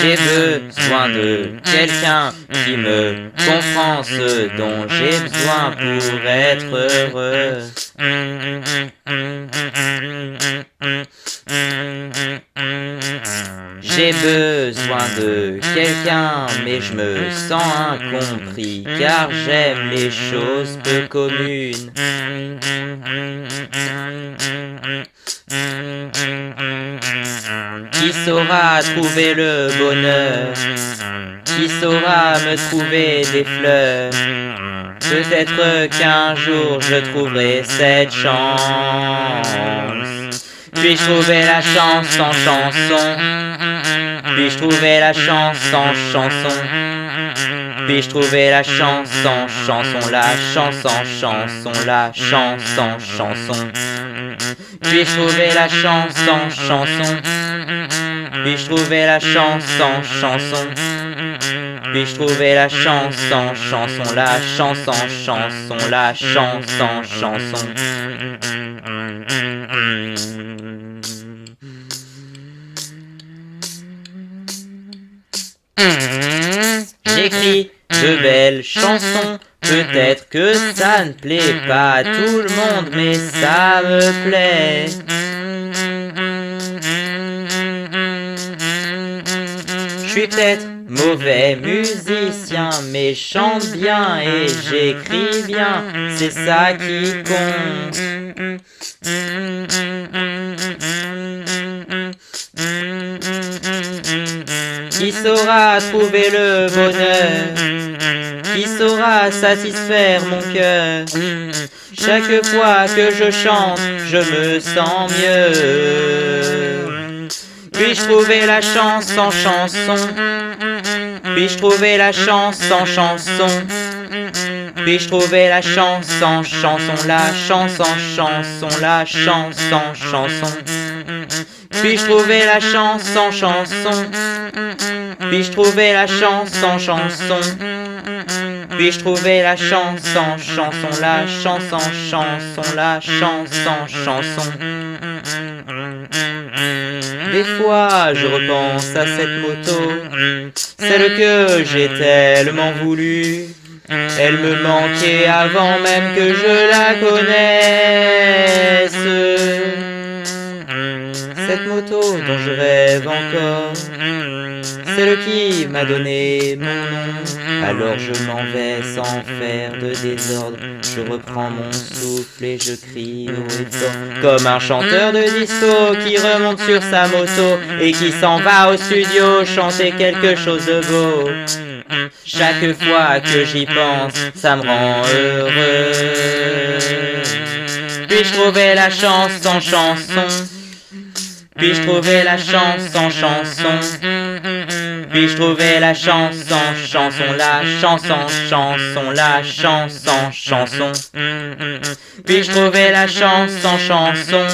J'ai besoin de quelqu'un qui me comprend ce dont j'ai besoin pour être heureux. J'ai besoin de quelqu'un, mais je me sens incompris, car j'aime les choses peu communes. Qui saura trouver le bonheur? Qui saura me trouver des fleurs? Peut-être qu'un jour je trouverai cette chance. Puis-je trouver la chance sans chanson? Puis-je trouver la chance sans chanson? Puis-je trouver la chance sans chanson? La chance sans chanson, la chance sans chanson. Puis-je trouver la chance sans chanson? Puis-je trouver la chance sans chanson? Puis-je trouver la chance sans chanson? La chance sans chanson, la chance sans chanson. J'écris de belles chansons, peut-être que ça ne plaît pas à tout le monde, mais ça me plaît. Je suis peut-être mauvais musicien, mais je chante bien et j'écris bien, c'est ça qui compte. Qui saura trouver le bonheur? Qui saura satisfaire mon cœur? Chaque fois que je chante, je me sens mieux. Puis-je trouver la chance sans chanson? Puis-je trouver la chance sans chanson? Puis-je trouver la chance sans chanson? La chance sans chanson, la chance sans chanson. Puis-je trouver la chance sans chanson? Puis-je trouver la chance sans chanson? Puis-je trouver la chance sans chanson? La chance sans chanson, la chance sans chanson. Des fois je repense à cette moto, celle que j'ai tellement voulu. Elle me manquait avant même que je la connaisse. Cette moto dont je rêve encore, celle qui m'a donné mon nom. Alors je m'en vais sans faire de désordre. Je reprends mon souffle et je crie haut et fort, comme un chanteur de disco qui remonte sur sa moto et qui s'en va au studio chanter quelque chose de beau. Chaque fois que j'y pense, ça me rend heureux. Puis-je trouver la chance sans chanson? Puis-je trouver la chance sans chanson? Puis-je trouver la chance sans chanson? La chance sans chanson, la chance sans chanson. Puis-je trouver la chance sans chanson?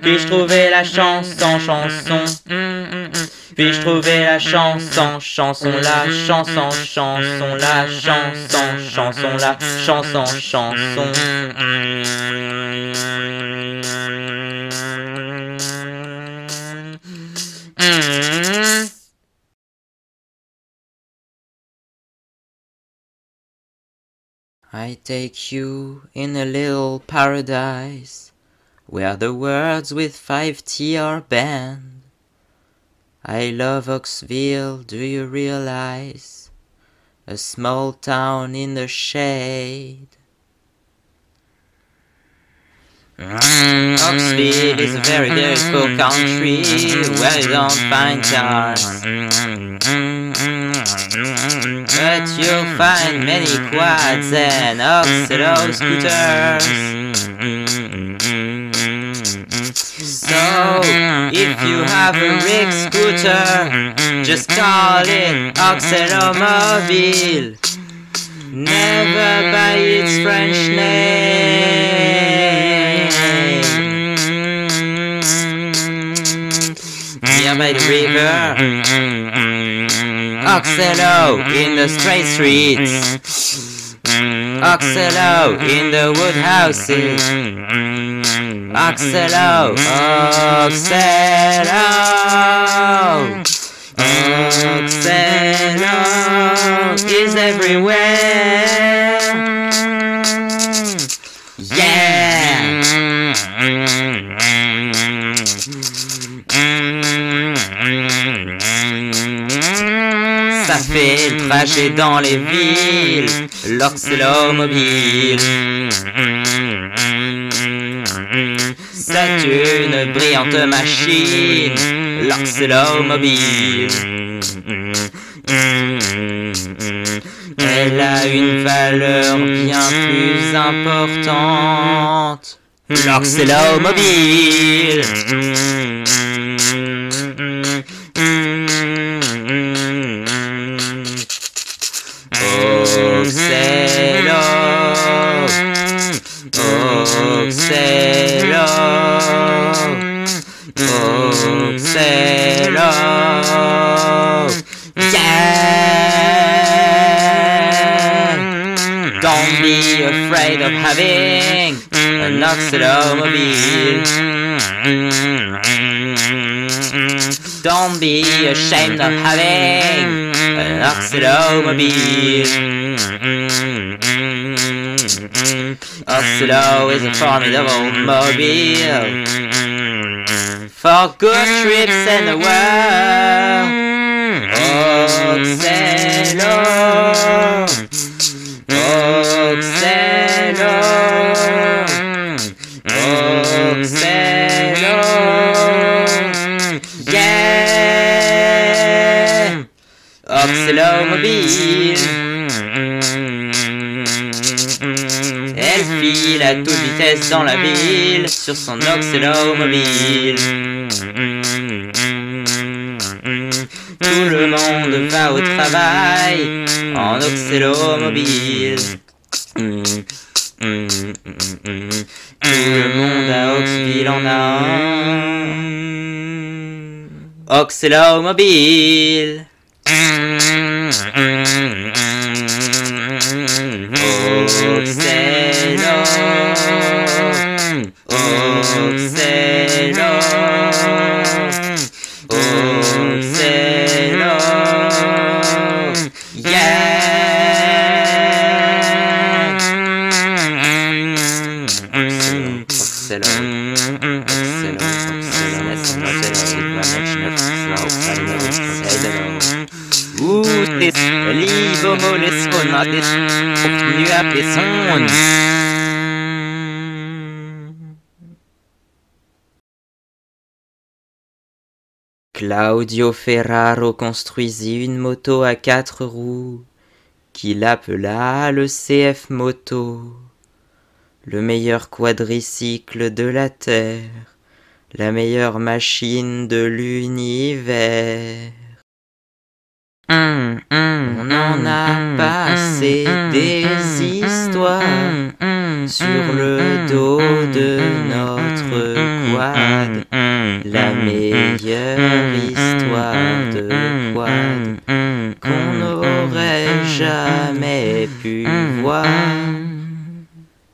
Puis-je trouver la chance sans chanson? Puis-je trouver la chance sans chanson? La chance sans chanson, la chance sans chanson, la chance sans chanson. I take you in a little paradise, where the words with 5T are banned. I love Oxville, do you realize? A small town in the shade. Oxville is a very beautiful country, where you don't find cars, but you'll find many quads and Oxedo scooters. So, if you have a rig scooter, just call it Oxedo Mobile. Never by its French name. Near by the river, Oxedo in the straight streets, Oxedo in the wood houses, Oxedo, Oxedo, fait le trajet dans les villes, l'Oxelomobile. C'est une brillante machine, l'Oxelomobile. Elle a une valeur bien plus importante, l'Oxelomobile. Oxelo, Oxelo, Oxelo, yeah! Don't be afraid of having an Oxelomobile. Don't be ashamed of having an Oxelomobile. Oxelo is a formidable mobile for good trips in the world. Oxelo, Oxelo, Oxelo, yeah! Oxelomobile. Elle file à toute vitesse dans la ville sur son Oxelomobile. Tout le monde va au travail en Oxelomobile. Tout le monde à Oxville en a un Oxelomobile. Oxelo, Oxelo, Oxelo, yeah! Oxelo, Oxelo, Claudio Ferraro construisit une moto à 4 roues qu'il appela le CF Moto, le meilleur quadricycle de la Terre, la meilleure machine de l'univers. On en a passé des histoires sur le dos de notre quad, la meilleure histoire de quad qu'on n'aurait jamais pu voir.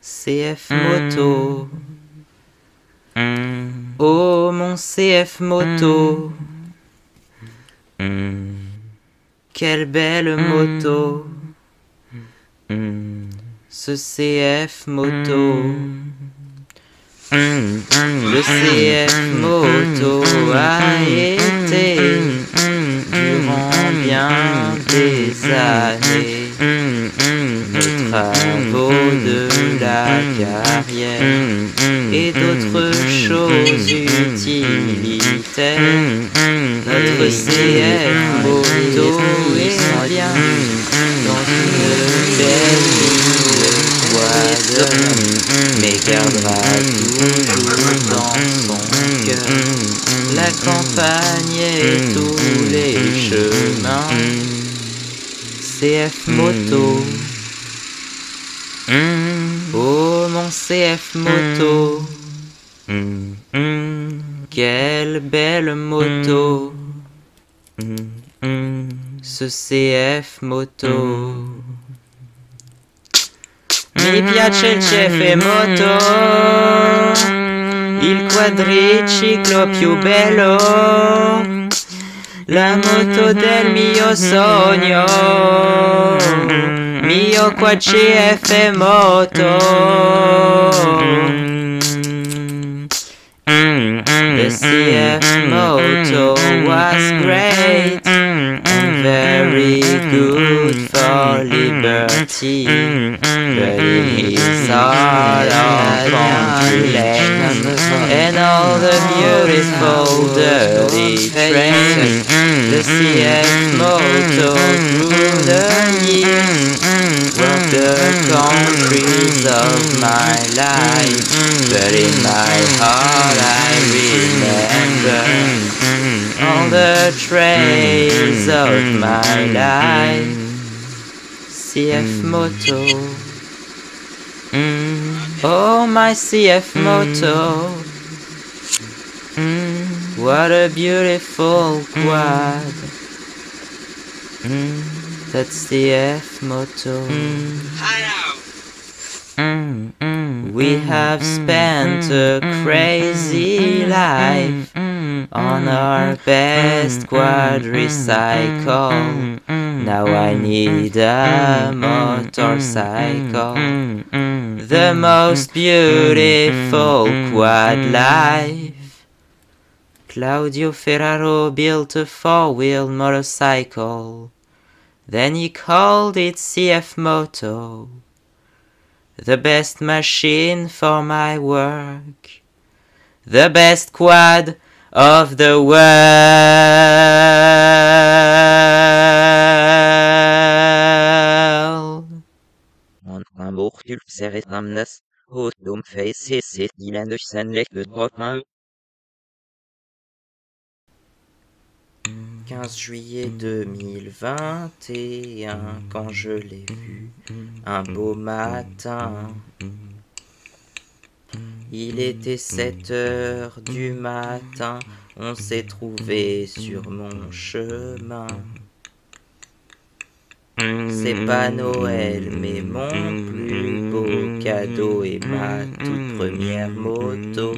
CF Moto, oh mon CF Moto, quelle belle moto, ce CF Moto. Le CF Moto a été, durant bien des années, nos travaux de la carrière et d'autres choses utilitaires. Notre CF Moto est bien dans une belle ville quad, mais gardera toujours dans son cœur la campagne et tous les chemins. CF Moto, oh mon CF Moto, quelle belle moto, ce CF Moto. Mi piace il CF Moto, il quadriciclo più bello, la moto del mio sogno, mio quad CF Moto. The CF Moto was great and very dirty, but it's all on country lanes, and all the beautiful dirty trains, the CF moto through the years, were the countries of my life, but in my heart I remember all the trails of my life. CF Moto, oh my CF Moto, what a beautiful quad. That's CF Moto. We have spent a crazy life on our best quadricycle. Now I need a motorcycle, the most beautiful quad life. Claudio Ferraro built a four-wheel motorcycle, then he called it CF Moto, the best machine for my work, the best quad of the world. Een bochtje zegt namens, hoe dom face is het die lenders zijn licht het botman. 15 juillet 2021, quand je l'ai vu, un beau matin. Il était 7 heures du matin, on s'est trouvé sur mon chemin. C'est pas Noël, mais mon plus beau cadeau et ma toute première moto.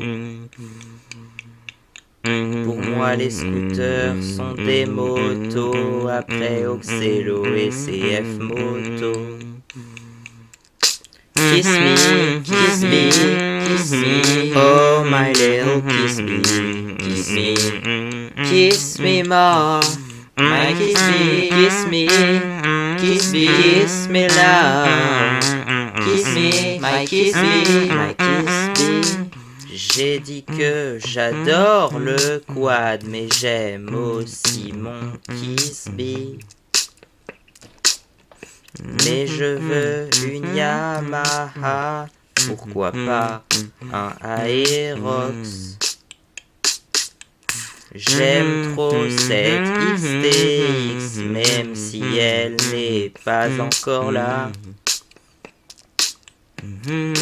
Pour moi les scooters sont des motos, après Oxelo et CF Moto. Kiss me, kiss me, kiss me, oh my little kiss me, kiss me, kiss me more, my kiss me, kiss me, kiss me, kiss me love, kiss me, my kiss me, my kiss me. J'ai dit que j'adore le quad, mais j'aime aussi mon kiss me. Mais je veux une Yamaha, pourquoi pas un Aerox. J'aime trop cette XTX, même si elle n'est pas encore là.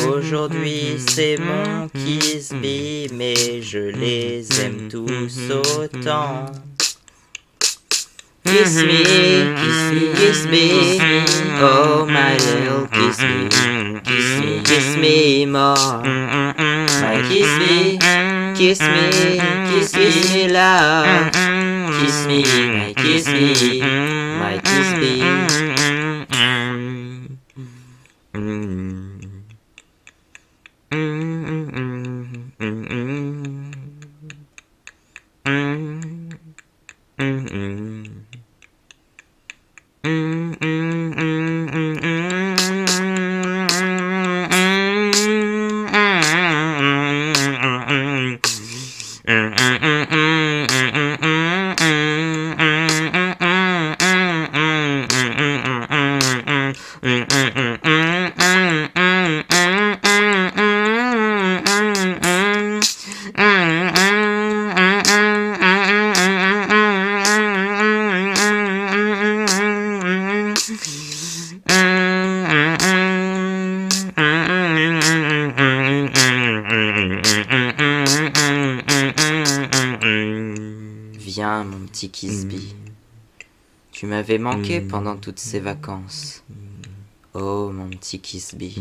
Aujourd'hui c'est mon kiss me, mais je les aime tous autant. Kiss me, kiss me, kiss me, oh my little kiss me, kiss me more. My kiss me, kiss me, kiss me love, kiss me, my kiss me, my kiss me. Viens mon petit Kisby, tu m'avais manqué pendant toutes ces vacances. Oh mon petit Kisby,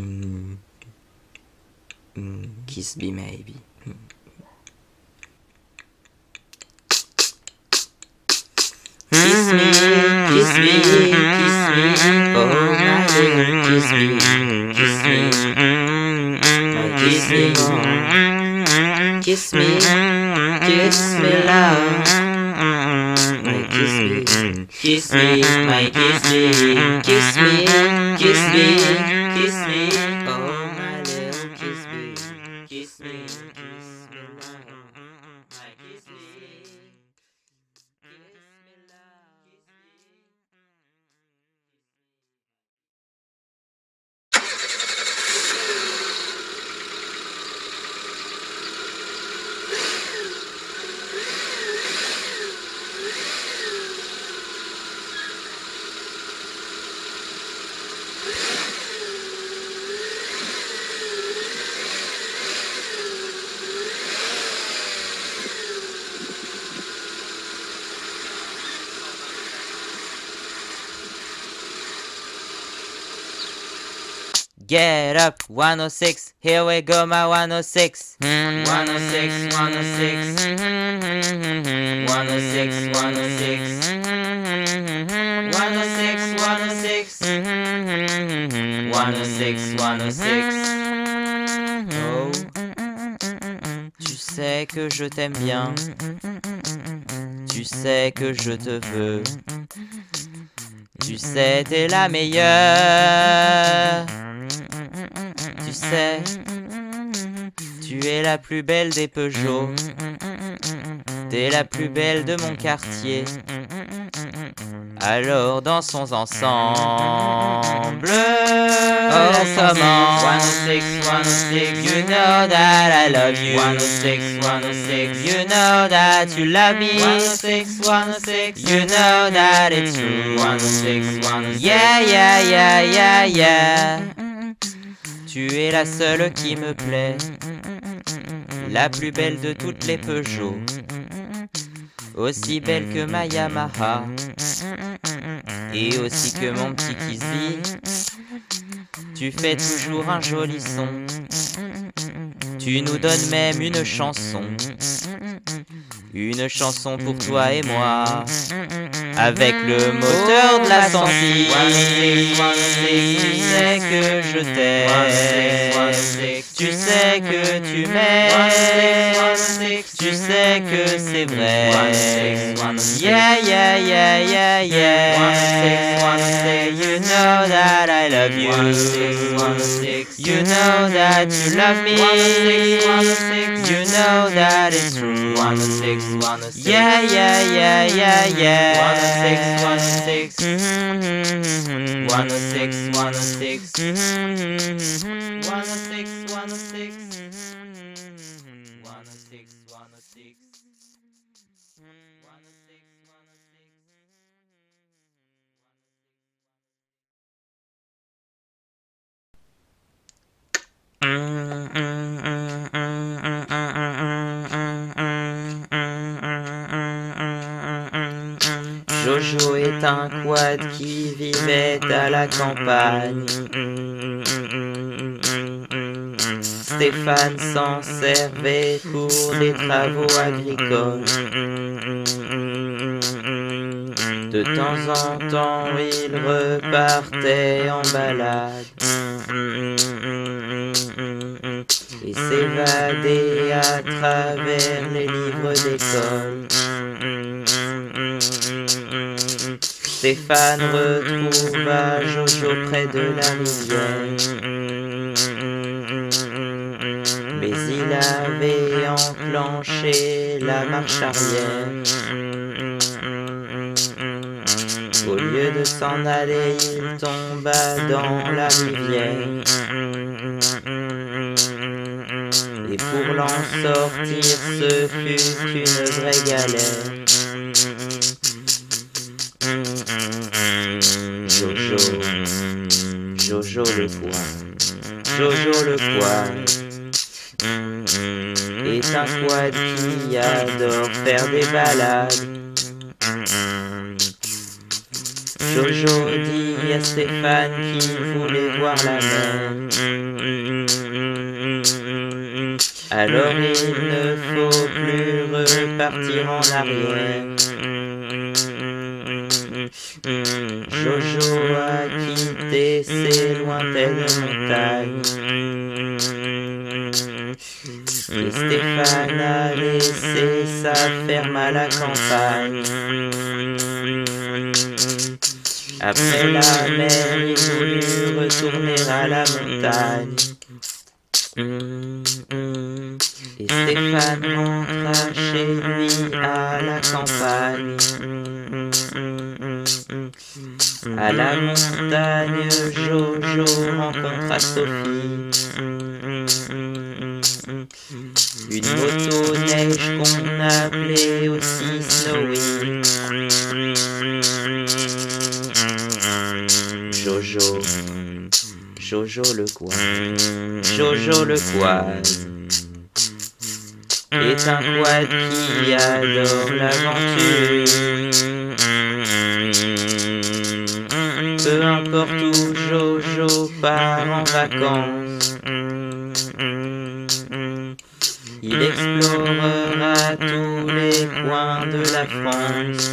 Kisby maybe. Kiss me, kiss me, kiss me, oh my little kiss me, my kiss me more. Kiss me love, my kiss me. kiss me, my kiss me, kiss me, kiss me, kiss me. Oh my little kiss me, kiss me, kiss me, my kiss me, kiss me, Get up, 106, here we go my 106. 106, 106. 106, 106. 106, 106. 106, 106. Oh, tu sais que je t'aime bien. Tu sais que je te veux. Tu sais, t'es la meilleure. Tu sais, tu es la plus belle des Peugeot. T'es la plus belle de mon quartier. Alors dansons ensemble. Oh comment 106, 106. You know that I love you. 106, 106. You know that you love me. 106, 106. You know that it's true. 106, 106. Yeah, yeah, yeah, yeah, yeah. Tu es la seule qui me plaît, la plus belle de toutes les Peugeot, aussi belle que ma Yamaha, et aussi que mon petit Kizzy. Tu fais toujours un joli son, tu nous donnes même une chanson pour toi et moi, avec le moteur de la 106. Tu sais que je t'aime, tu sais que tu m'aimes, tu sais que c'est vrai. Yeah, yeah, yeah, yeah, yeah. You know that I love you. You know that you love me. You know that it's true. 106. Yeah, yeah, yeah, yeah, yeah. 106, 106. 106, 106. 106, 106. 106, 106. Jojo est un quad qui vivait à la campagne. Stéphane s'en servait pour des travaux agricoles. De temps en temps, il repartait en balade et s'évadait à travers les livres d'école. Stéphane retrouva Jojo près de la rivière, mais il avait enclenché la marche arrière. Au lieu de s'en aller, il tomba dans la rivière. Et pour l'en sortir, ce fut une vraie galère. Jojo le poil, Jojo le poil est un quad qui adore faire des balades. Jojo dit à Stéphane qu'il voulait voir la mer. Alors il ne faut plus repartir en arrière. Jojo a quitté ces lointaines montagnes et Stéphane a laissé sa ferme à la campagne. Après la mer, il voulut retourner à la montagne. Et Stéphane rentra chez lui à la campagne. À la montagne, Jojo rencontra Sophie. Une motoneige qu'on appelait aussi Snowy. Jojo le quad est un quad qui adore l'aventure. Peu importe où Jojo part en vacances, il explorera tous les coins de la France.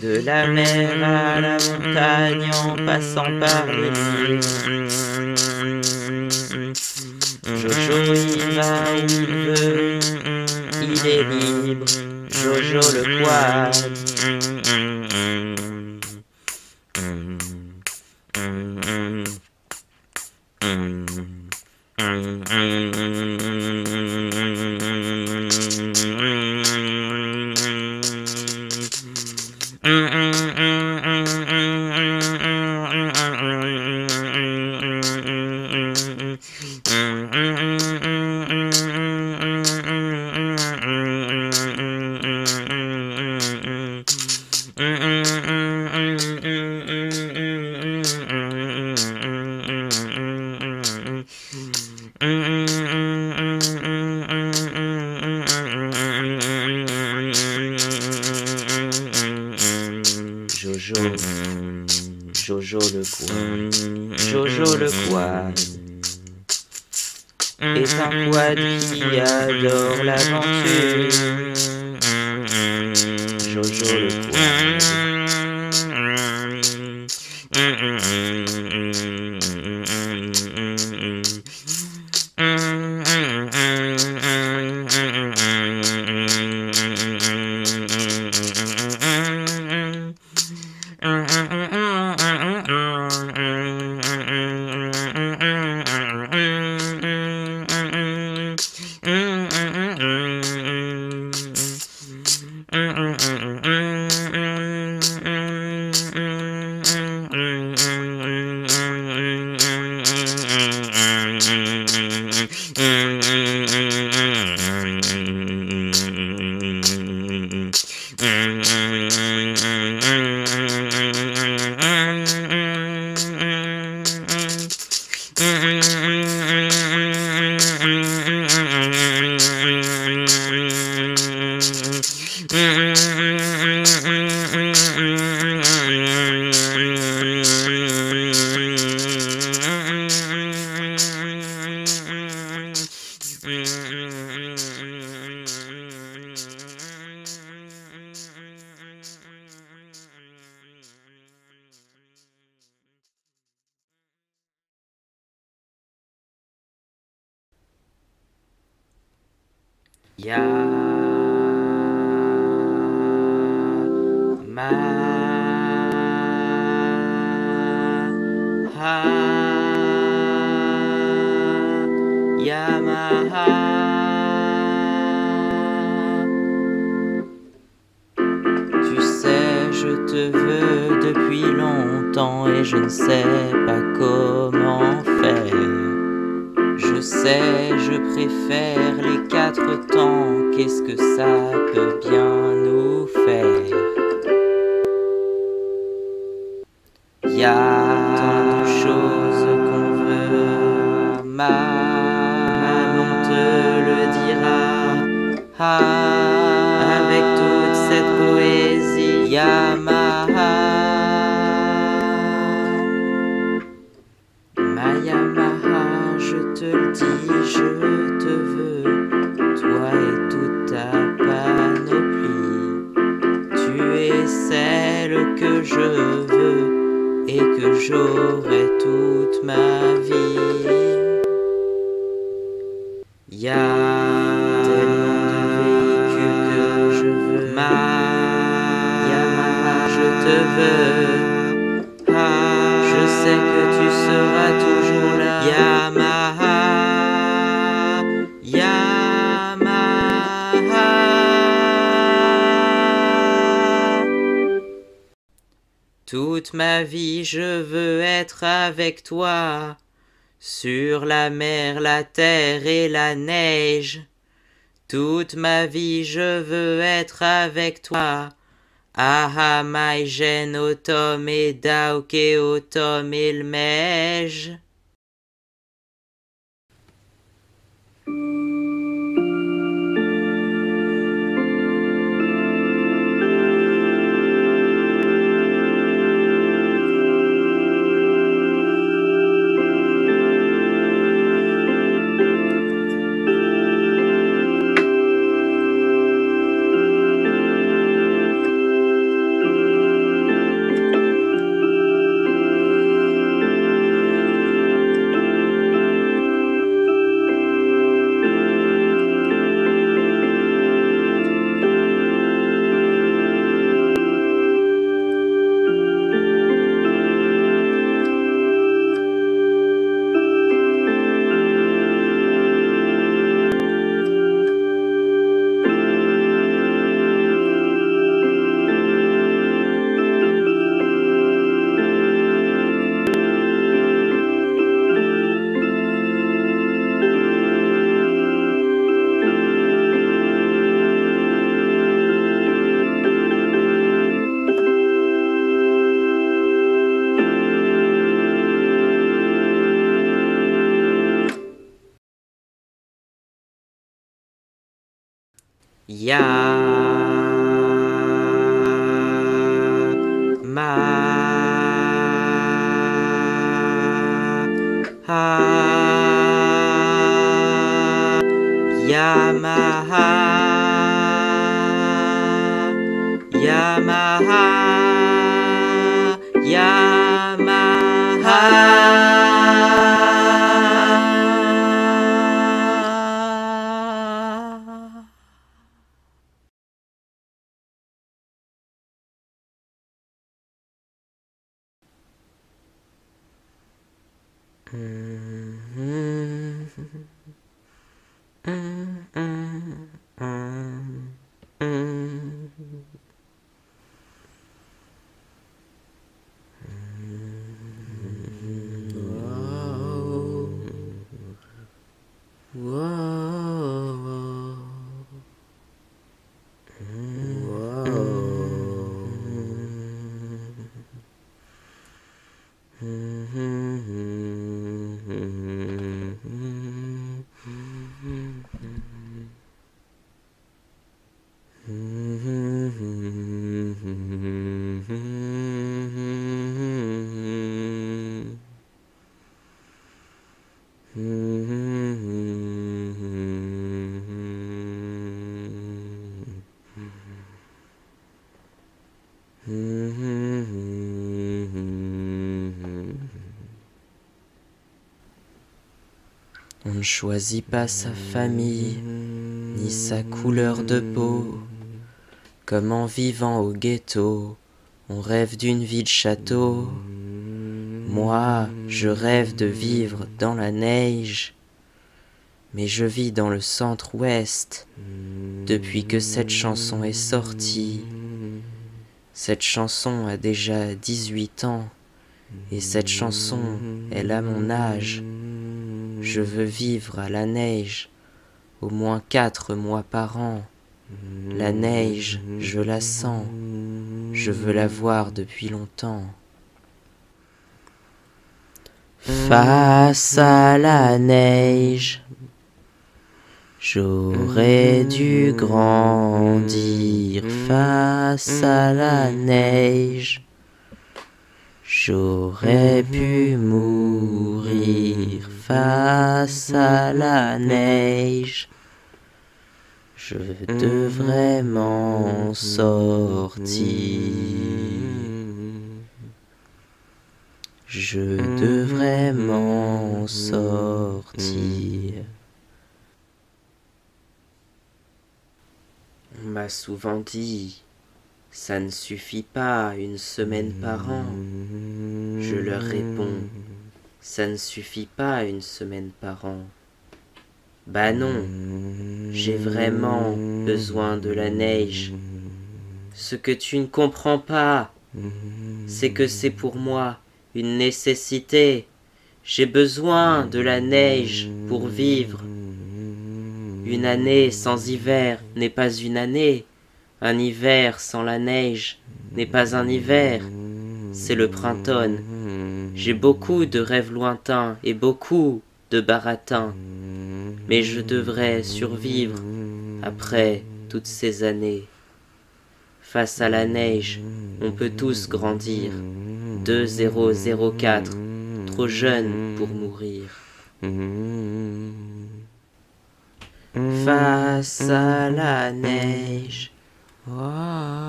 De la mer à la montagne en passant par les îles. Jojo il va où il veut, il est libre. Jojo le quad. Jojo le quad est un quad qui adore l'aventure. Jojo le quad. Yamaha. Tu sais, je te veux depuis longtemps et je ne sais pas comment faire. Je sais, je préfère les 4 temps, qu'est-ce que ça peut bien nous faire? Y a tant de choses qu'on veut, maman te le dira. Avec toute cette poésie, Yamaha. Ma Yamaha, je te le dis, je te veux, toi et toute ta panoplie. Tu es celle que je veux et que j'aurai toute ma vie. Y a tellement de véhicules que je veux, ma Yamaha te veux. Je sais que tu seras toujours là. Yamaha, Yamaha. Toute ma vie je veux être avec toi, sur la mer, la terre et la neige. Toute ma vie je veux être avec toi. Aha mai gen autom et dauke autom ilmej. Yamaha, Yamaha, Yamaha. On ne choisit pas sa famille, ni sa couleur de peau. Comme en vivant au ghetto, on rêve d'une vie de château. Moi, je rêve de vivre dans la neige. Mais je vis dans le centre-ouest, depuis que cette chanson est sortie. Cette chanson a déjà 18 ans, et cette chanson, elle a mon âge. Je veux vivre à la neige, au moins 4 mois par an. La neige, je la sens, je veux la voir depuis longtemps. Face à la neige, j'aurais dû grandir. Face à la neige, j'aurais pu mourir. Face à la neige, je devrais m'en sortir. Je devrais m'en sortir. On m'a souvent dit Ça ne suffit pas, une semaine par an. Je leur réponds, ça ne suffit pas, une semaine par an. Bah non, j'ai vraiment besoin de la neige. Ce que tu ne comprends pas, c'est que c'est pour moi une nécessité. J'ai besoin de la neige pour vivre. Une année sans hiver n'est pas une année. Un hiver sans la neige n'est pas un hiver. C'est le printemps. J'ai beaucoup de rêves lointains et beaucoup de baratins. Mais je devrais survivre après toutes ces années. Face à la neige, on peut tous grandir. 2004, trop jeune pour mourir. Face à la neige,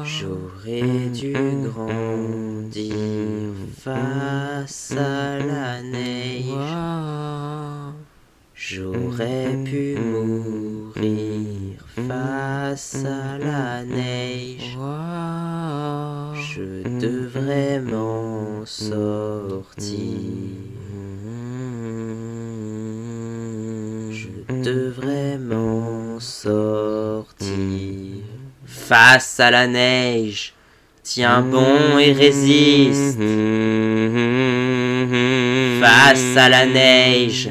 j'aurais dû grandir. Face à la neige, j'aurais pu mourir. Face à la neige, je devrais m'en sortir. Je devrais m'en sortir. Face à la neige, tiens bon et résiste. Face à la neige,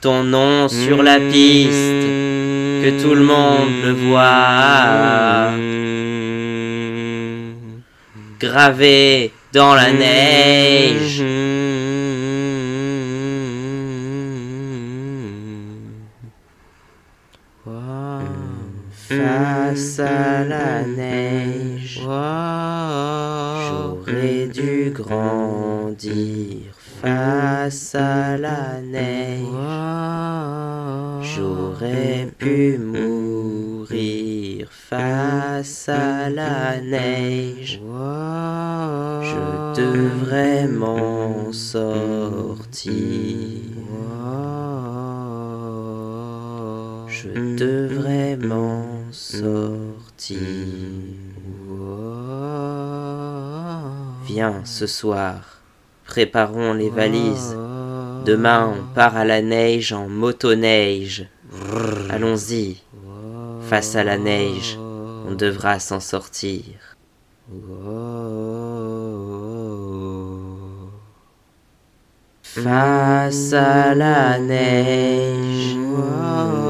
ton nom sur la piste, que tout le monde le voit. Gravé dans la neige. Face à la neige, j'aurais dû grandir. Face à la neige, j'aurais pu mourir. Face à la neige, je devrais m'en sortir. Je devrais m'en sortir. Viens ce soir, préparons les valises. Demain on part à la neige en motoneige. Allons-y, face à la neige, on devra s'en sortir. Face à la neige,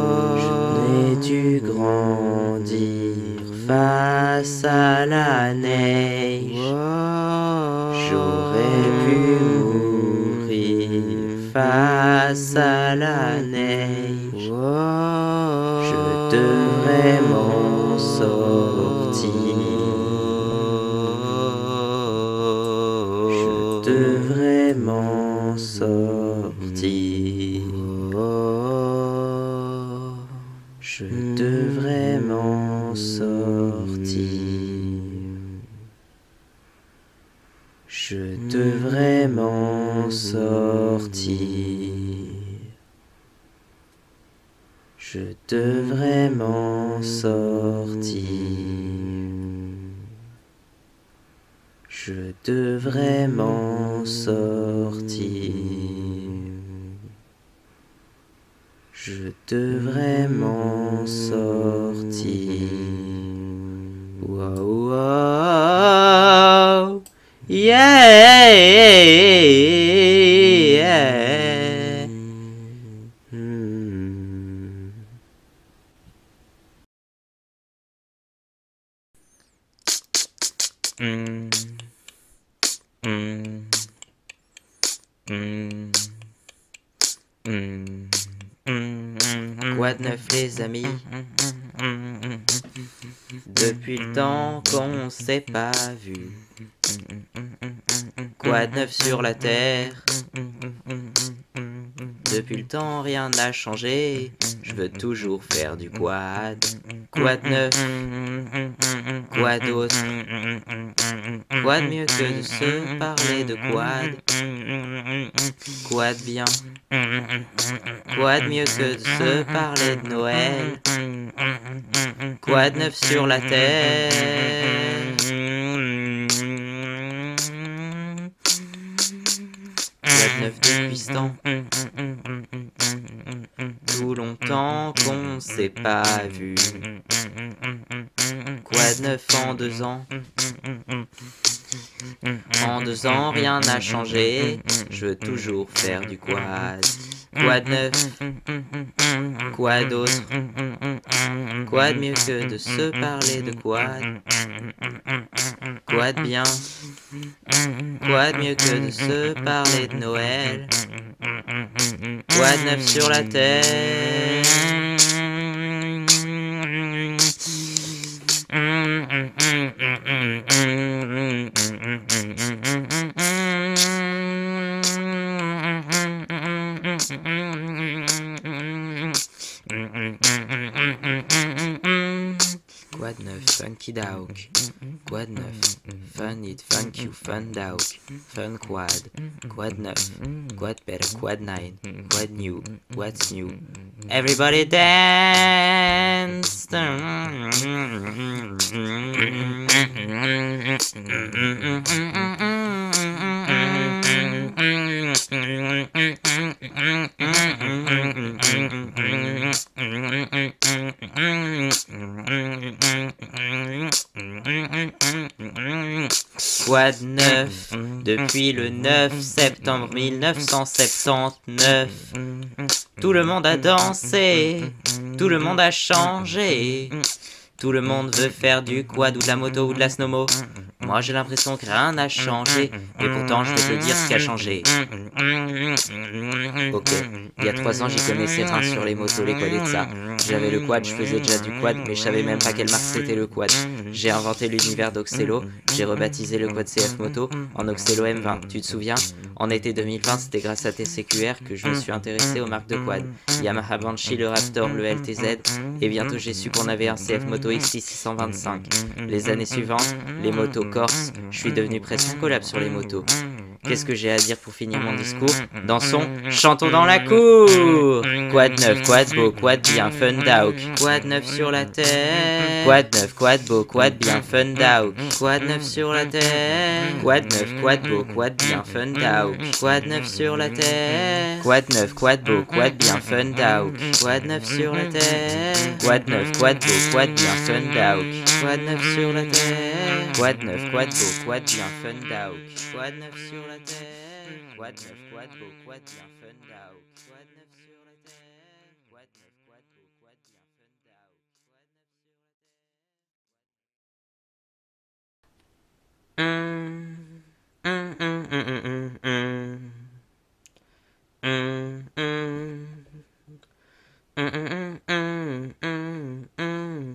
j'aurais dû grandir. Face à la neige, j'aurais pu mourir. Face à la neige, je devrais m'en sortir. Je devrais m'en sortir. Je devrais m'en sortir. Je devrais m'en sortir. Je devrais m'en sortir. Je devrais m'en sortir. Je devrais m'en sortir. Wow, wow, yeah, yeah. Quoi de neuf les amis? Depuis le temps qu'on s'est pas vu. Quoi de neuf sur la terre? Depuis le temps rien n'a changé. Je veux toujours faire du quad. Quoi de neuf? Quoi d'autre? Quoi de mieux que de se parler de quad? Quoi de bien? Quoi de mieux que de se parler de Noël? Quoi de neuf sur la terre? neuf depuis ce temps? Tout longtemps qu'on s'est pas vu. Quoi de neuf en 2 ans? En 2 ans rien n'a changé, je veux toujours faire du quad. Quoi de neuf? Quoi d'autre? Quoi de mieux que de se parler de quad? Quoi de bien? Quoi de mieux que de se parler de Noël? Quoi de neuf sur la terre? Quoi de neuf, funky dawk? Quoi de neuf? Fun it, funk you, fun dawk. Fun quad. Quoi de neuf? Quoi de better, quad 9? Quoi de new? What's new? Everybody dance! Quoi de neuf depuis le 9 septembre 1979? Tout le monde a dansé, tout le monde a changé. Tout le monde veut faire du quad ou de la moto ou de la snowmo. Moi j'ai l'impression que rien n'a changé, mais pourtant je vais te dire ce qui a changé. Ok, il y a 3 ans j'y connaissais rien sur les motos, les quads et de ça. J'avais le quad, je faisais déjà du quad, mais je savais même pas quelle marque c'était le quad. J'ai inventé l'univers d'Oxelo, j'ai rebaptisé le quad CF Moto en Oxelo M20, tu te souviens? En été 2020 c'était grâce à TCQR que je me suis intéressé aux marques de quad. Yamaha Banshee, le Raptor, le LTZ, et bientôt j'ai su qu'on avait un CF Moto XC625. Les années suivantes, les motos corse, je suis devenu presque collab sur les motos. Qu'est-ce que j'ai à dire pour finir mon discours? Dansons, chantons dans la cour! Quad neuf, quad beau, quad bien, fun dawk. Quad neuf sur la terre. Quad neuf, quad beau, quad bien, fun dawk. Quad neuf sur la terre. Quad neuf, quad beau, quad bien, fun dawk. Quad neuf sur la terre. Quad neuf, quad beau, quad bien, fun dawk. Quad neuf sur la terre. Quad neuf, quad beau, quad bien, fun dawk. Quad neuf sur la terre. Quad neuf, quad beau, quad bien, fun dawk. Quad neuf sur la terre. Quad neuf, quad beau, quad bien, fun dawk. Quad neuf sur la terre. Quad neuf, quad beau, quad bien, fun dawk.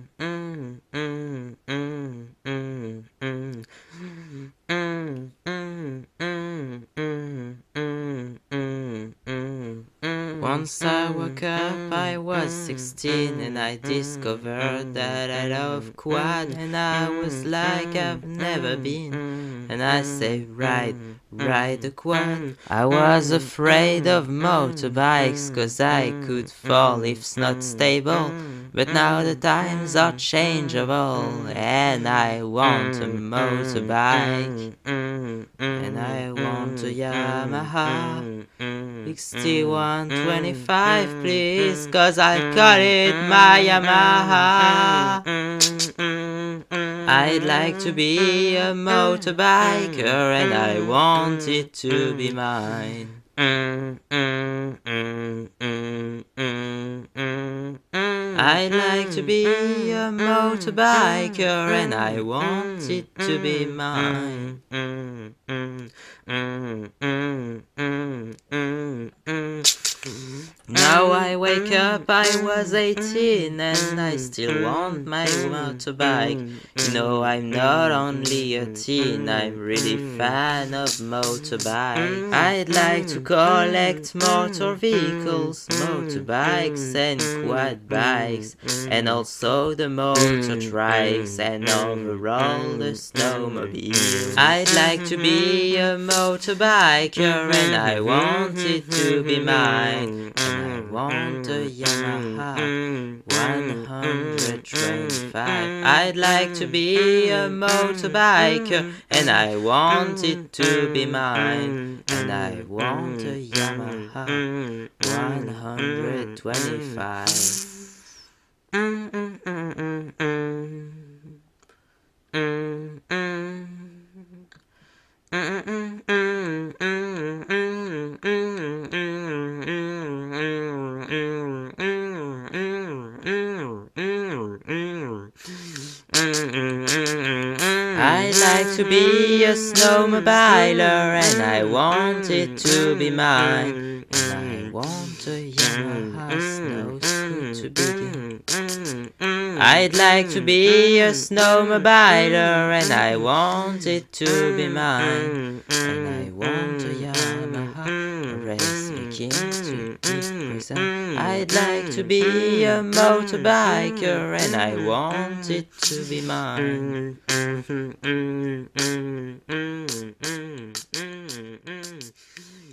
Once I woke up, I was 16 and I discovered that I love quad, and I was like I've never been, and I say ride the quad. I was afraid of motorbikes cause I could fall if it's not stable, but now the times are changeable and I want a motorbike, and I want a Yamaha XT125 please, cause I call it my Yamaha. I'd like to be a motorbiker and I want it to be mine. I'd like to be a motorbiker and I want it to be mine. Now I wake up, I was 18 and I still want my motorbike. You know I'm not only a teen, I'm really fan of motorbike. I'd like to collect motor vehicles, motorbikes and quad bikes, and also the motor trikes and overall the snowmobile. I'd like to be a motorbiker and I want it to be mine, and I want want a Yamaha 125. I'd like to be a motorbiker, and I want it to be mine. And I want a Yamaha 125. I'd like to be a snowmobiler, and I want it to be mine. And I want a Yamaha snowsuit to begin. I'd like to be a snowmobiler, and I want it to be mine. And I want a Yamaha race making to present. I'd like to be a motorbiker, and I want it to be mine.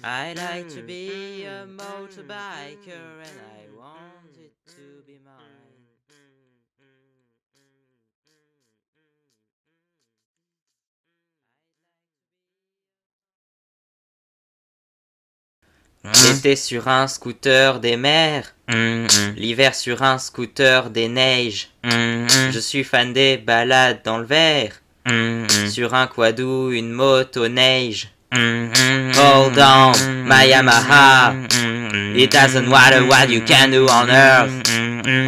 I'd like to be a motorbiker, and I want it to be mine. L'été sur un scooter des mers, l'hiver sur un scooter des neiges. Je suis fan des balades dans le verre, sur un quadou, une moto neige. Hold on, my Yamaha. It doesn't matter what you can do on earth,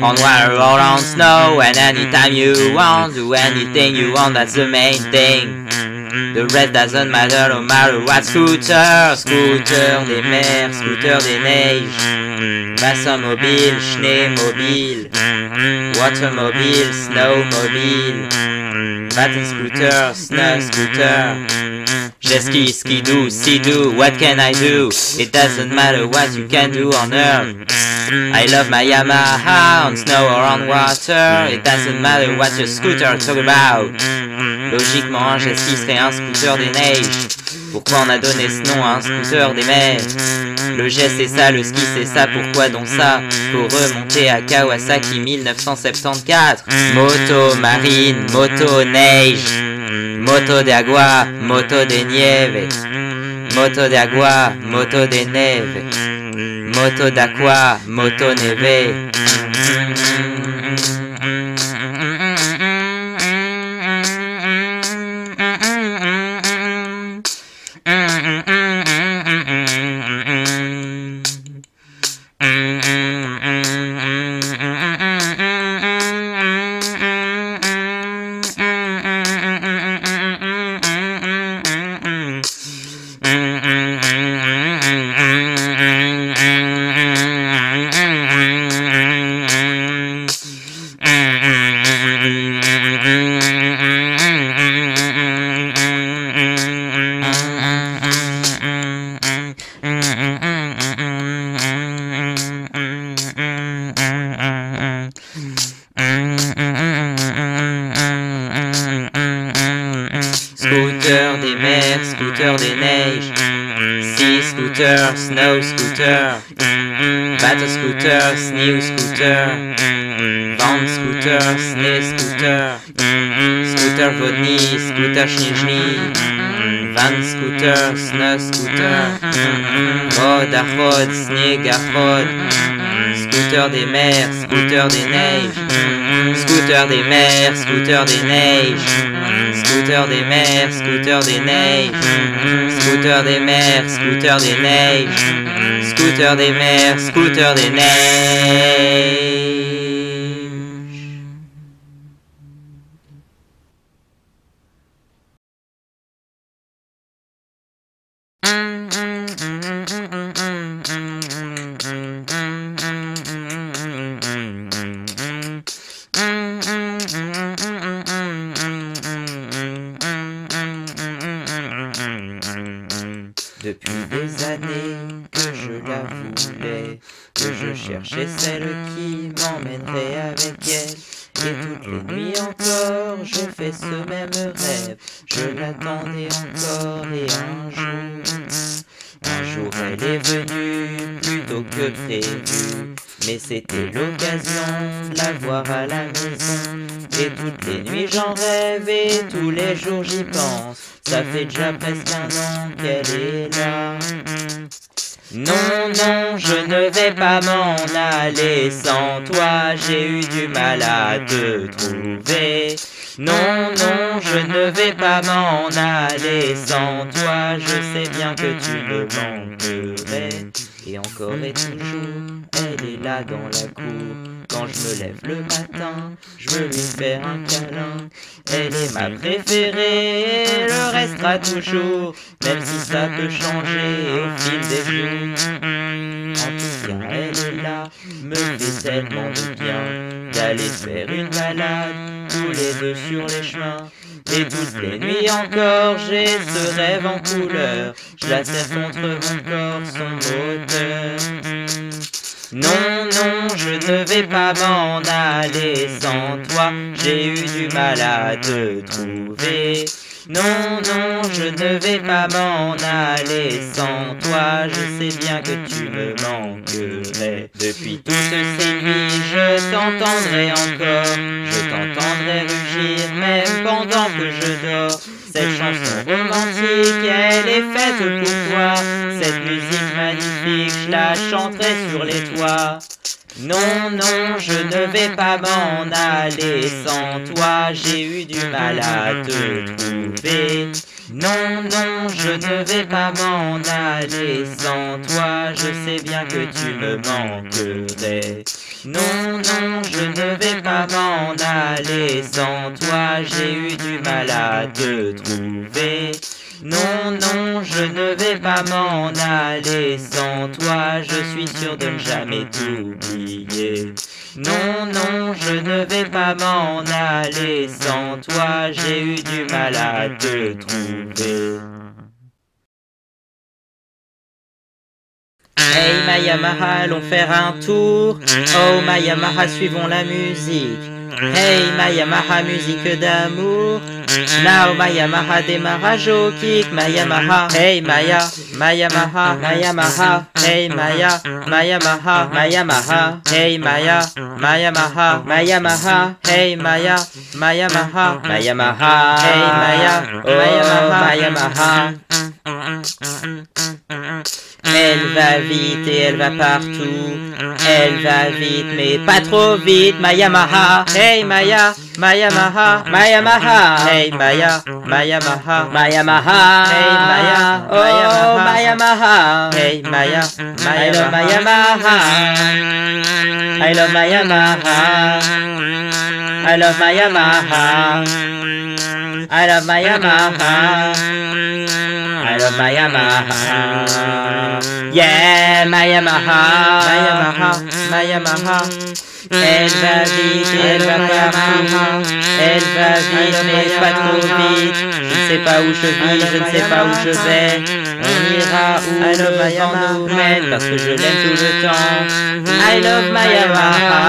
on water or on snow, and anytime you want, do anything you want, that's the main thing. The rest doesn't matter, no matter what. Scooter, scooter des mers, scooter des neiges. Wassermobil, Schneemobil, watermobil, snowmobil, button scooter, snow scooter. Jet ski, ski-doo, sea-doo, what can I do? It doesn't matter what you can do on earth. I love my Yamaha on snow or on water. It doesn't matter what your scooter talk about. Logiquement, un jet ski serait un scooter des neiges. Pourquoi on a donné ce nom à un scooter des mers? Le jet c'est ça, le ski c'est ça, pourquoi donc ça? Faut remonter à Kawasaki 1974. Moto marine, moto neige, moto de agua, moto de nieve, moto de agua, moto de neve, moto d'aqua, moto neve. Scooter des mers, scooter des neiges, sea scooter, snow scooter, battle scooter, sneeuw scooter, van scooter, snee scooter, scooter vodny, scooter schneeschnee, van scooter, snow scooter, rodachod, sneegarchod, scooter des mers, scooter des neiges, scooter des mers, scooter des neiges, scooter des mers, scooter des neiges, scooter des mers, scooter des neiges, scooter des mers, scooter des neiges. Depuis des années que je la voulais, que je cherchais celle qui m'emmènerait avec elle. Et toutes les nuits encore, je fais ce même rêve. Je l'attendais encore et un jour elle est venue plus tôt que prévu. mais c'était l'occasion de la voir à la maison. Et toutes les nuits j'en rêve et tous les jours j'y pense. Ça fait déjà presque 1 an qu'elle est là. Non, non, je ne vais pas m'en aller sans toi, j'ai eu du mal à te trouver. Non, non, je ne vais pas m'en aller sans toi, je sais bien que tu me manquerais. Et encore et toujours, elle est là dans la cour. Quand je me lève le matin, je veux lui faire un câlin. Elle est ma préférée, elle le restera toujours, même si ça peut changer au fil des jours. En tout cas, elle est là, me fait tellement de bien d'aller faire une balade, tous les deux sur les chemins. Et toutes les nuits encore, j'ai ce rêve en couleur, je la serre contre mon corps, son moteur. Non, non, je ne vais pas m'en aller sans toi, j'ai eu du mal à te trouver. Non, non, je ne vais pas m'en aller sans toi, je sais bien que tu me manquerais. Depuis toutes ces nuits, je t'entendrai encore, je t'entendrai rugir même pendant que je dors. Cette chanson romantique, elle est faite pour toi, cette musique magnifique, je la chanterai sur les toits. Non, non, je ne vais pas m'en aller sans toi, j'ai eu du mal à te trouver. Non, non, je ne vais pas m'en aller sans toi, je sais bien que tu me manquerais. Non, non, je ne vais pas m'en aller sans toi, j'ai eu du mal à te trouver. Non, non, je ne vais pas m'en aller sans toi, je suis sûr de ne jamais t'oublier. Non, non, je ne vais pas m'en aller sans toi, j'ai eu du mal à te trouver. Hey ma Yamaha, allons faire un tour. Oh ma Yamaha, suivons la musique. Hey ma Yamaha, musique d'amour. Now ma Yamaha, démarrage au kick. Ma Yamaha, hey Maya, ma Yamaha, ma Yamaha. Hey Maya, ma Yamaha, ma Yamaha. Hey Maya, ma Yamaha, ma Yamaha. Hey Maya, ma Yamaha, ma Yamaha. Hey Maya, oh ma Yamaha. Elle va vite et elle va partout. Elle va vite mais pas trop vite. Ma Yamaha, hey Maya, ma Yamaha, ma Yamaha. Hey Maya, ma Yamaha, ma Yamaha. Hey Maya, oh ma Yamaha. Hey Maya, I love my Yamaha. I love my Yamaha. I love my Yamaha. I love my Yamaha. I love my Yamaha. Yeah, my Yamaha, my Yamaha, my Yamaha. Elle va vite, elle va partout. Elle va vite, mais pas trop vite. Je ne sais pas où je vis, je ne sais pas où je vais. On ira où le vent nous mène, parce que je l'aime tout le temps. I love my Yamaha.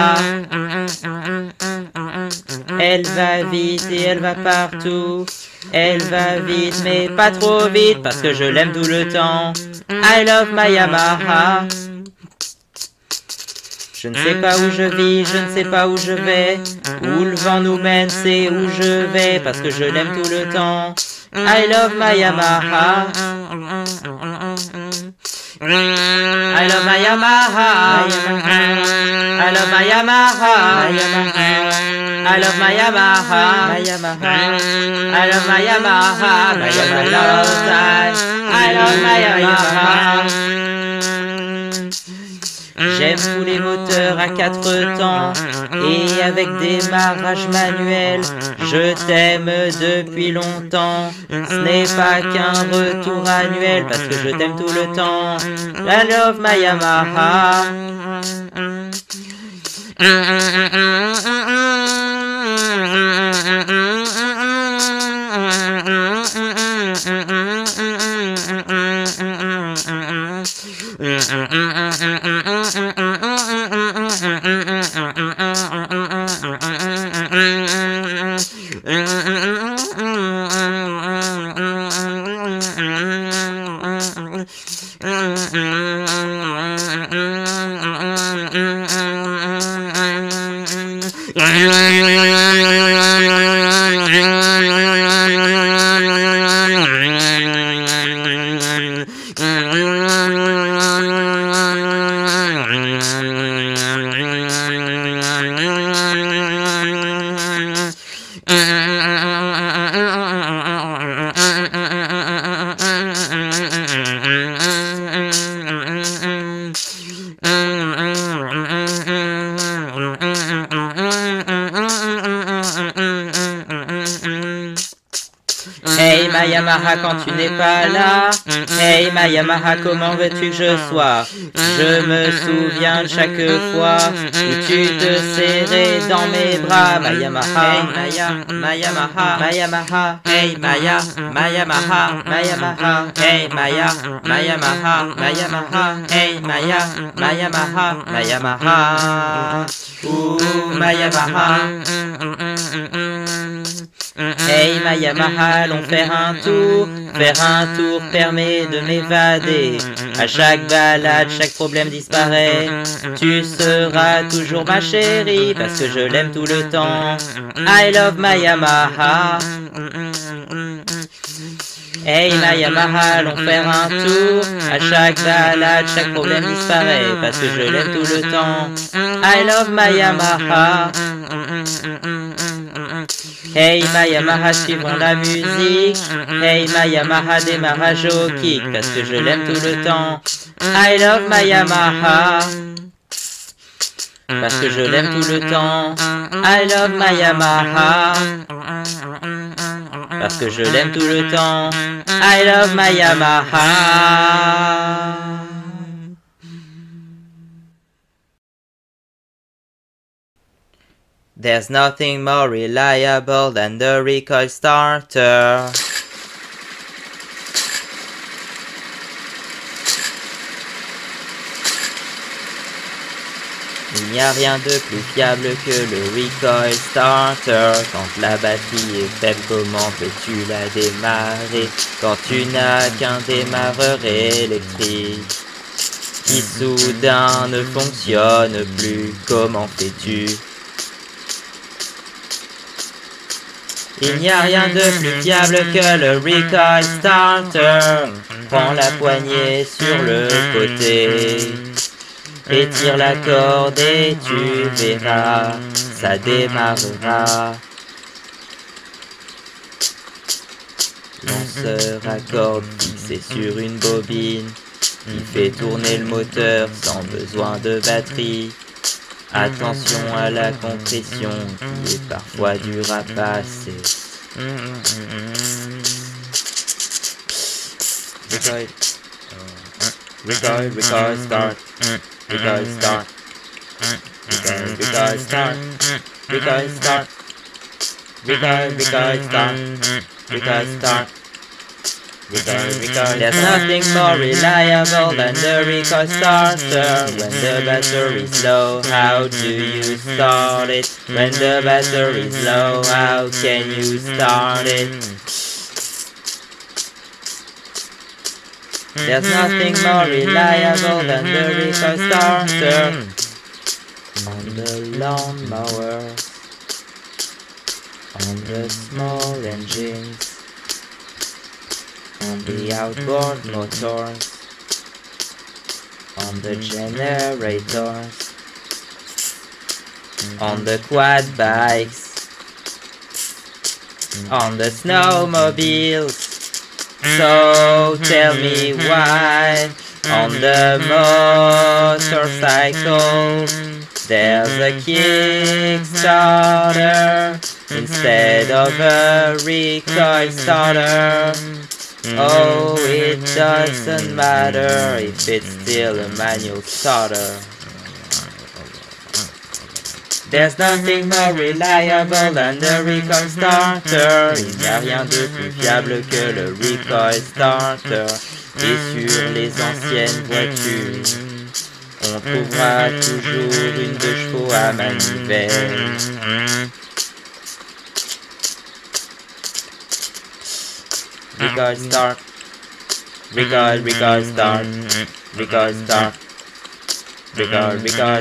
Elle va vite et elle va partout. Elle va vite mais pas trop vite parce que je l'aime tout le temps. I love my Yamaha. Je ne sais pas où je vis, je ne sais pas où je vais. Où le vent nous mène, c'est où je vais parce que je l'aime tout le temps. I love my Yamaha. I love my Yamaha. I love my Yamaha. I love my Yamaha. I love my Yamaha. My Yamaha. I love my Yamaha. J'aime tous les moteurs à 4 temps et avec démarrage manuel. Je t'aime depuis longtemps. Ce n'est pas qu'un retour annuel parce que je t'aime tout le temps. I love my Yamaha. ma Yamaha quand tu n'es pas là. Hey ma Yamaha, comment veux-tu que je sois? Je me souviens de chaque fois où tu te serrais dans mes bras. Ma Yamaha, hey ma Yamaha, ma Yamaha, hey ma Yamaha, ma Yamaha, hey ma Yamaha, ma Yamaha, hey ma Yamaha, ma Yamaha. Ouh ma Yamaha. Hey ma Yamaha, allons faire un tour. Faire un tour permet de m'évader. À chaque balade, chaque problème disparaît. Tu seras toujours ma chérie parce que je l'aime tout le temps. I love my Yamaha. Hey ma Yamaha, allons faire un tour. À chaque balade, chaque problème disparaît parce que je l'aime tout le temps. I love my Yamaha. Hey ma Yamaha, suivons la musique. Hey ma Yamaha, démarrage au kick parce que je l'aime tout le temps. I love my Yamaha. Parce que je l'aime tout le temps. I love my Yamaha. Parce que je l'aime tout le temps. I love my Yamaha. There's nothing more reliable than the recoil starter. Il n'y a rien de plus fiable que le recoil starter. Quand la batterie est faible, comment peux-tu la démarrer? Quand tu n'as qu'un démarreur électrique qui soudain ne fonctionne plus, comment fais-tu? Il n'y a rien de plus fiable que le recoil starter. Prends la poignée sur le côté. Étire la corde et tu verras, ça démarrera. Lanceur à corde fixé sur une bobine qui fait tourner le moteur sans besoin de batterie. Attention à la compression qui est parfois dure à passer. Recoil, start. Recoil, start. Recoil, start. Recoil, start. Recoil, start. Recoil, start. Recoil. There's nothing more reliable than the recoil starter. When the battery's low, how do you start it? When the battery's low, how can you start it? There's nothing more reliable than the recoil starter. On the lawnmower, on the small engines, on the outboard motors, on the generators, on the quad bikes, on the snowmobiles. So tell me why on the motorcycle there's a Kickstarter instead of a recoil starter. Oh, it doesn't matter if it's still a manual starter. There's nothing more reliable than the recoil starter. Il n'y a rien de plus fiable que le recoil starter. Et sur les anciennes voitures, on trouvera toujours une 2 chevaux à manivelle. Recoil start. Recoil start. Recoil start. Recoil start.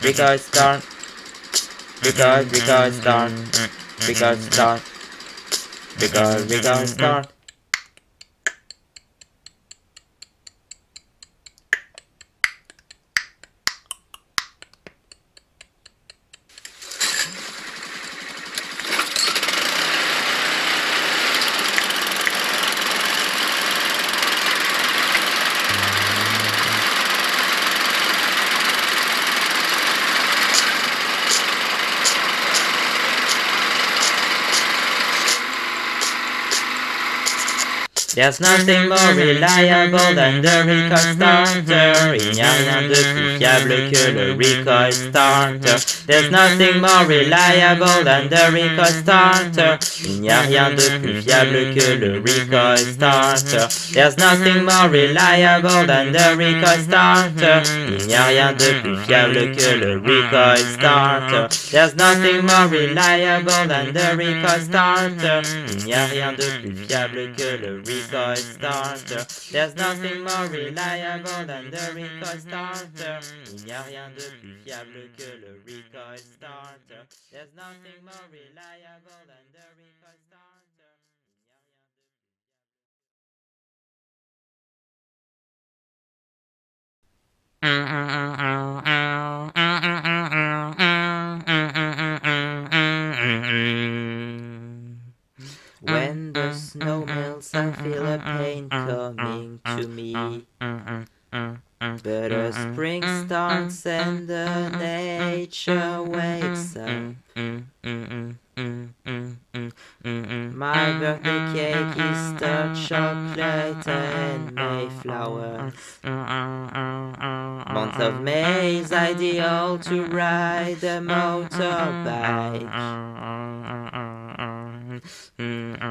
Recoil start. Recoil start. Recoil start. Recoil start. There's nothing more reliable than the recoil starter. Il n'y a rien de plus fiable que le recoil starter. There's nothing more reliable than the recoil starter. Il n'y a rien de plus fiable que le recoil starter. There's nothing more reliable than the recoil starter. Il n'y a rien de plus fiable que le recoil starter. There's nothing more reliable than the recoil starter. Il n'y a rien de plus fiable que le recoil starter. There's nothing more reliable than the recoil starter. Il n'y a rien de plus fiable que le recoil starter. There's nothing more reliable than the recoil starter. When the snow melts, I feel a pain coming to me. But a spring starts and the nature wakes up. My birthday cake is dark chocolate and Mayflowers. Month of May is ideal to ride a motorbike.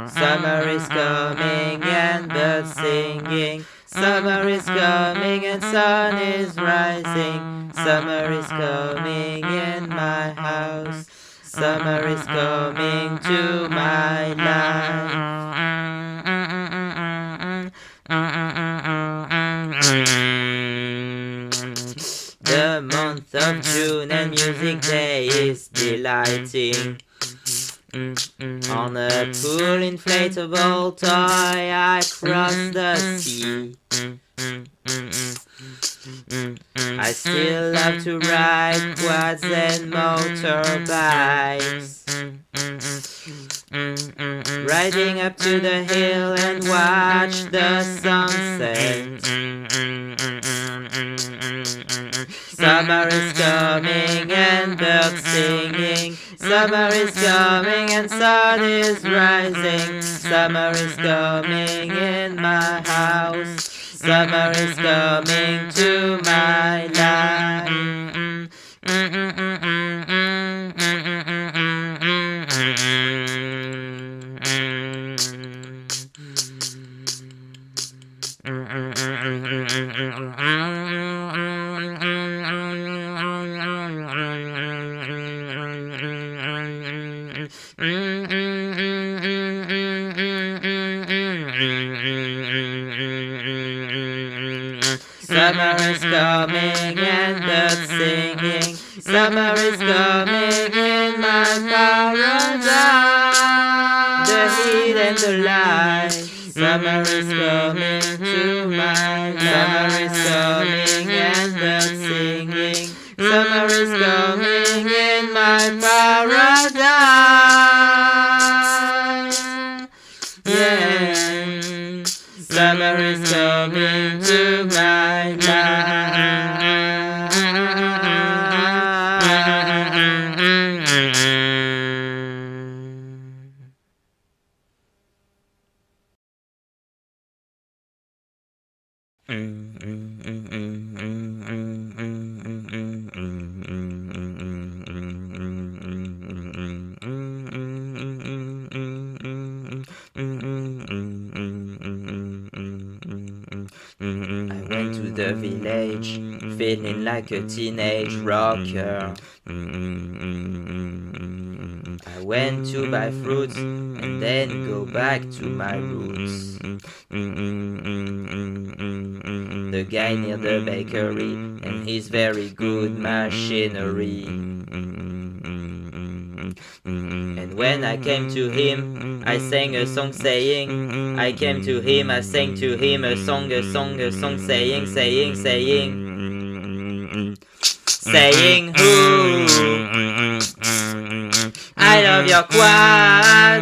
Summer is coming and birds singing. Summer is coming and sun is rising. Summer is coming in my house. Summer is coming to my life. The month of June and Music Day is delighting. On a pool inflatable toy I cross the sea. I still love to ride quads and motorbikes. Riding up to the hill and watch the sunset. Summer is coming and birds singing. Summer is coming and sun is rising. Summer is coming in my house. Summer is coming to my life. Summer is coming and birds singing. Summer is coming in my paradise. The heat and the light. Summer is coming to my life. Summer is coming and birds singing. Summer is coming in my paradise. Yeah. Summer is coming to my I went to the village, feeling like a teenage rocker. I went to buy fruits and then go back to my roots. The guy near the bakery and his very good machinery. And when I came to him, I sang a song saying, I came to him, I sang to him a song saying, saying who? I love your quad.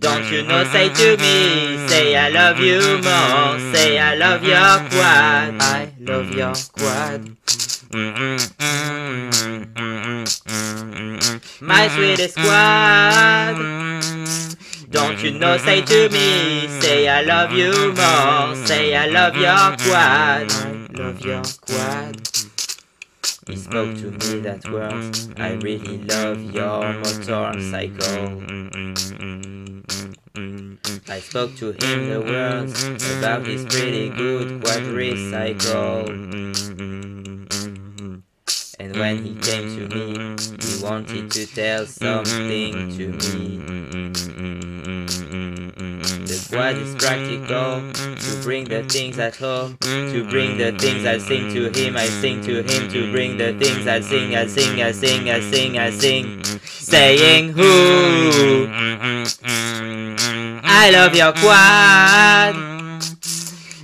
Don't you know, say to me, say I love you more, say I love your quad. I love your quad. My sweetest quad. Don't you know, say to me, say I love you more, say I love your quad, I love your quad. He spoke to me that words, I really love your motorcycle. I spoke to him the words about his pretty good quadricycle. And when he came to me, he wanted to tell something to me. The quad is practical, to bring the things at home, to bring the things I sing to him, I sing to him, to bring the things I sing, I sing, I sing, I sing, I sing, saying who? I love your quad.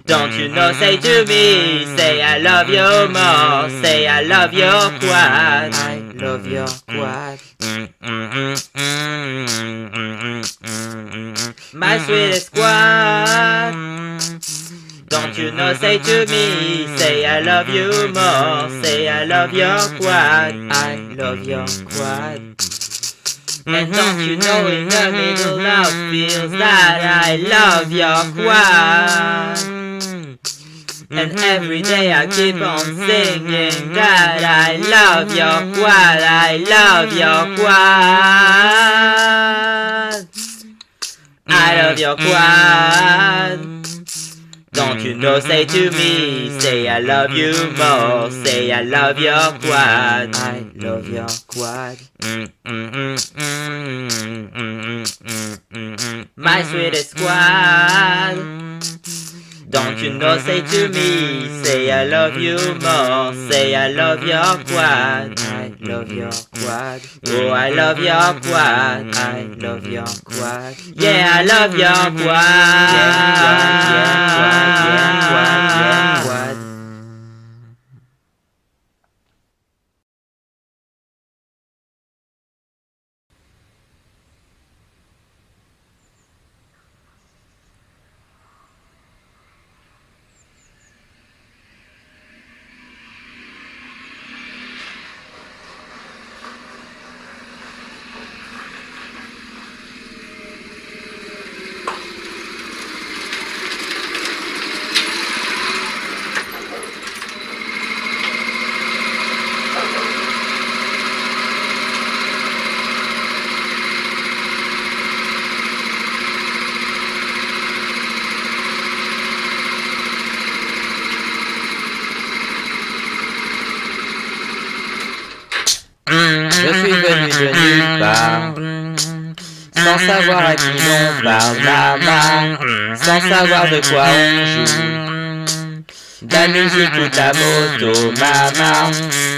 Don't you know, say to me, say I love you more, say I love your quad, I love your quad. My sweetest quad. Don't you know, say to me, say I love you more, say I love your quad, I love your quad. And don't you know, in the middle now feels that I love your quad. And every day I keep on singing that I love your quad, I love your quad. I love your quad. Don't you know, say to me, say I love you more, say I love your quad, I love your quad. My sweetest quad. Don't you know, say to me, say I love you more, say I love your quad, I love your quad. Oh, I love your quad, I love your quad. Yeah, I love your quad. Yeah, quad. Je suis venu de nulle part, sans savoir à qui l'on parle, maman, sans savoir de quoi on joue. De la musique ou de la moto, maman.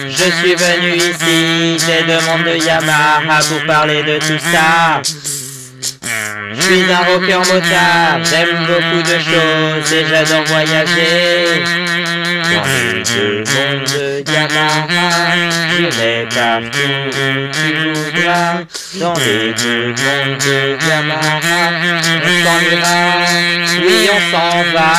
Je suis venu ici, j'ai demandé de Yamaha pour parler de tout ça. Je suis un rocker motard, j'aime beaucoup de choses et j'adore voyager. Dans les deux mondes de Yamaha, j'irai partout où tu voudras. Dans les deux mondes de Yamaha, on s'en ira, oui on s'en va.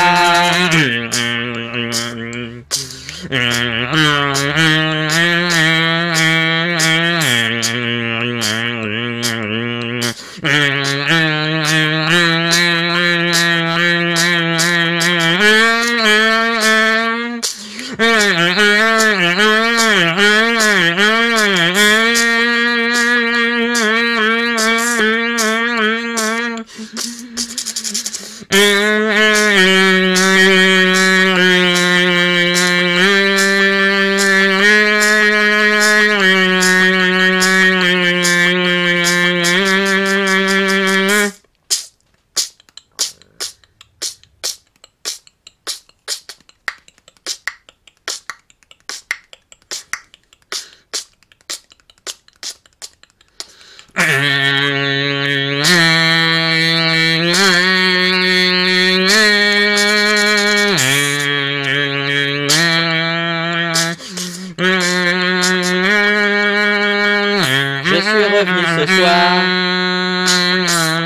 Je suis revenu ce soir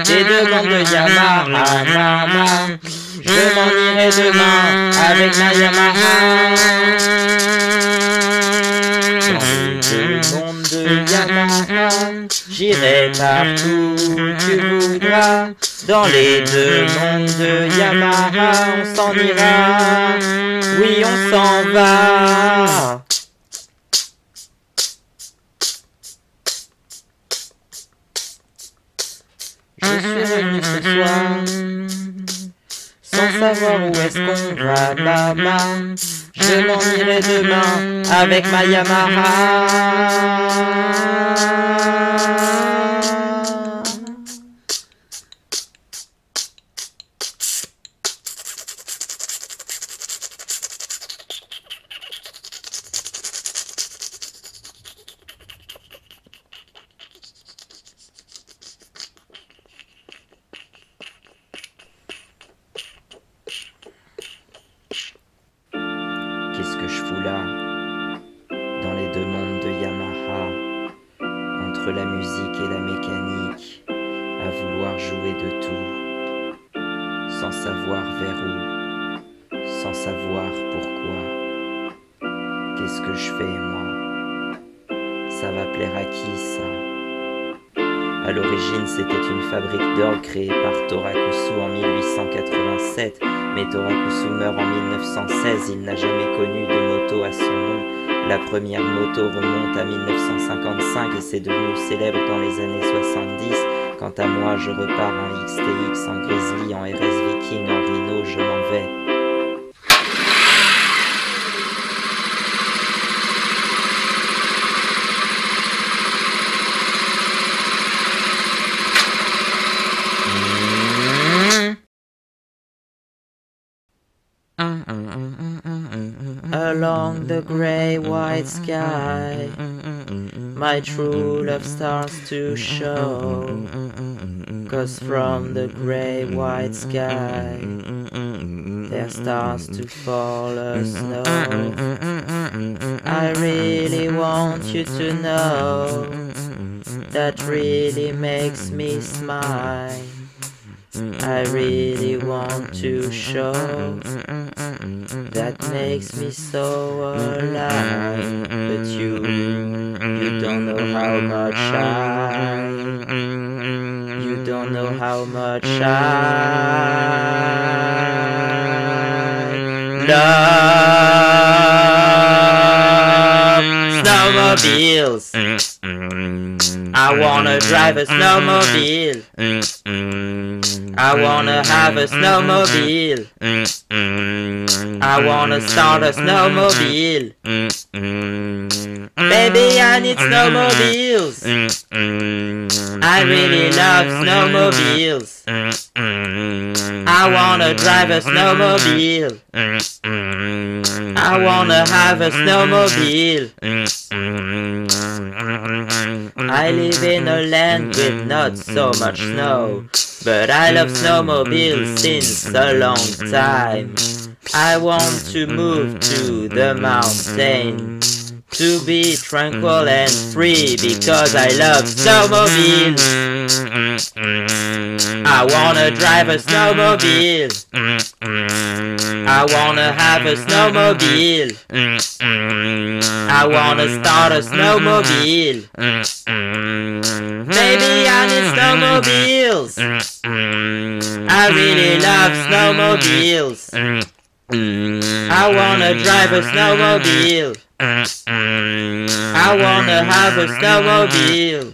des deux bandes de Yamaha, maman. Je m'en irai demain avec ma Yamaha. Dans les deux mondes de de Yamaha. J'irai partout où tu voudras. Dans les deux mondes de Yamaha, on s'en ira. Oui, on s'en va. Je suis venu ce soir sans savoir où est-ce qu'on va là-bas. Je m'en irai demain avec ma Yamaha. Qu'est-ce que je fous là, dans les deux mondes de Yamaha, entre la musique et la mécanique, à vouloir jouer de tout, sans savoir vers où, sans savoir pourquoi. Qu'est-ce que je fais moi? Ça va plaire à qui ça? À l'origine, c'était une fabrique d'orgues créée par Torakusu en 1887, mais Torakusu meurt en 1916, il n'a jamais connu de moto à son nom. La première moto remonte à 1955 et c'est devenu célèbre dans les années 70. Quant à moi, je repars en XTX, en Grizzly, en RS Viking, en Rhino, je m'en vais. Along the grey-white sky, my true love starts to show. 'Cause from the grey-white sky, there starts to fall a snow. I really want you to know, that really makes me smile. I really want to show, that makes me so alive. But you don't know how much you don't know how much I love snowmobiles. I wanna drive a snowmobile. I wanna have a snowmobile. I wanna start a snowmobile. Baby, I need snowmobiles. I really love snowmobiles. I wanna drive a snowmobile. I wanna have a snowmobile. I live in a land with not so much snow, but I love snowmobiles since a long time. I want to move to the mountain, to be tranquil and free, because I love snowmobiles. I wanna drive a snowmobile. I wanna have a snowmobile. I wanna start a snowmobile. Baby, I need snowmobiles. I really love snowmobiles. I wanna drive a snowmobile. I wanna have a snowmobile.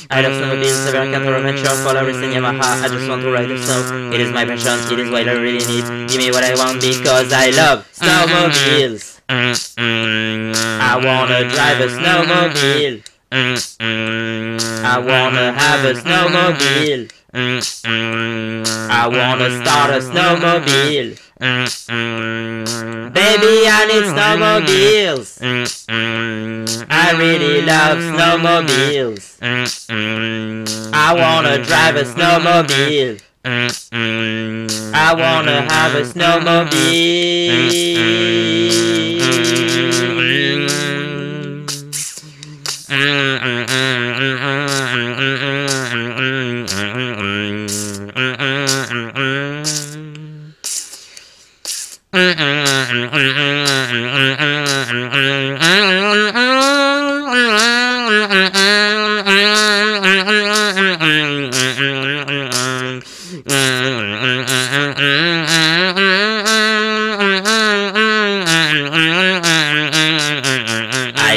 I love snowmobiles, American adventure, Polaris and Yamaha. I just want to ride the snow. It is my passion, it is what I really need. Give me what I want because I love snowmobiles. I wanna drive a snowmobile. I wanna have a snowmobile. I wanna start a snowmobile. Baby, I need snowmobiles. I really love snowmobiles. I wanna drive a snowmobile. I wanna have a snowmobile. I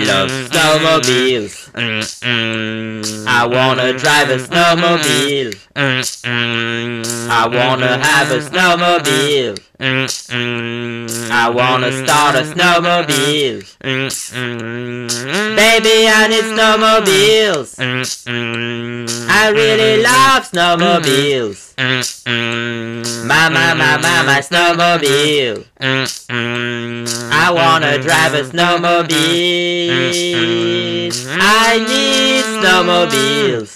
love snowmobiles. I wanna drive a snowmobile. I wanna have a snowmobile. I wanna start a snowmobile. Baby, I need snowmobiles. I really love snowmobiles. My snowmobile. I wanna drive a snowmobile. I need snowmobiles.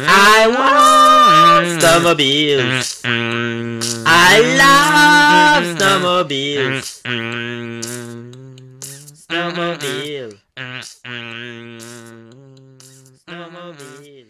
I want snowmobiles. I love snowmobiles. Snowmobile. Snowmobile.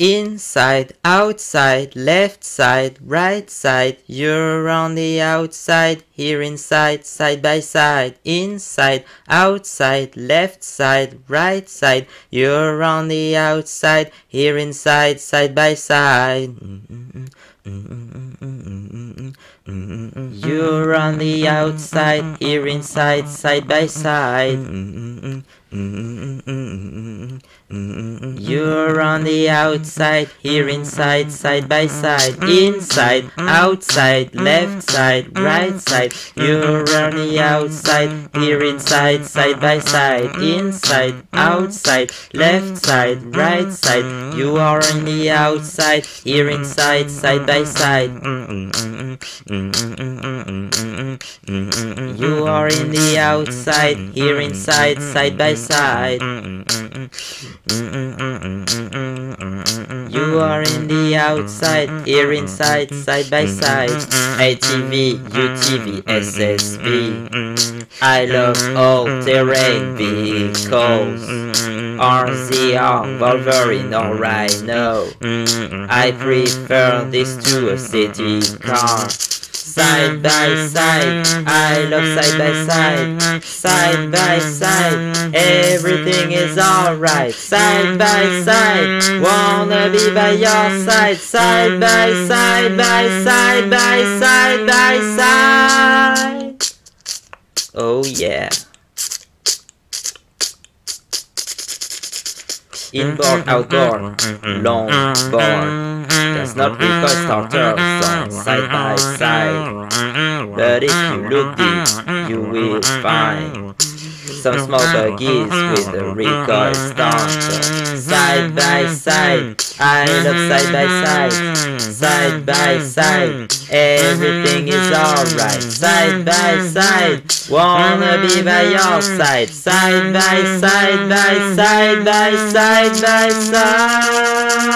Inside, outside, left side, right side, you're on the outside, here inside, side by side, inside, outside, left side, right side, you're on the outside, here inside, side by side. You're on the outside, here inside, side by side. You're on the outside, here inside, side by side, inside, outside, left side, right side. You're on the outside, here inside, side by side, inside, outside, left side, right side. You are on the outside, here inside, side by side. You are in the outside, here inside, side by side. You are in the outside, here inside, side by side. ATV, UTV, SSV. I love all-terrain vehicles. RZR, Wolverine or Rhino. I prefer this to a city car. Side by side, I love side by side. Side by side, everything is alright. Side by side, wanna be by your side. Side by side, by side, by side, by side. Oh yeah. Inboard, outboard, long board. Does not require starter song side by side. But if you look deep, you will find some small buggies with a recoil starter. Side by side, I love side by side. Side by side, everything is alright. Side by side, wanna be by your side. Side by side, by side, by side, by side.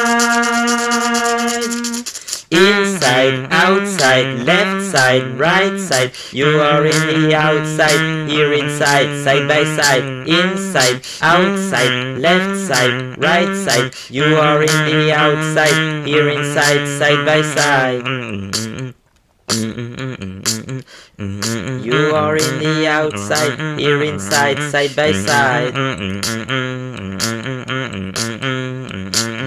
Inside, outside, left side, right side. You are in the outside, here inside, side by side. Inside, outside, left side, right side. You are in the outside, here inside, side by side. You are in the outside, here inside, side by side.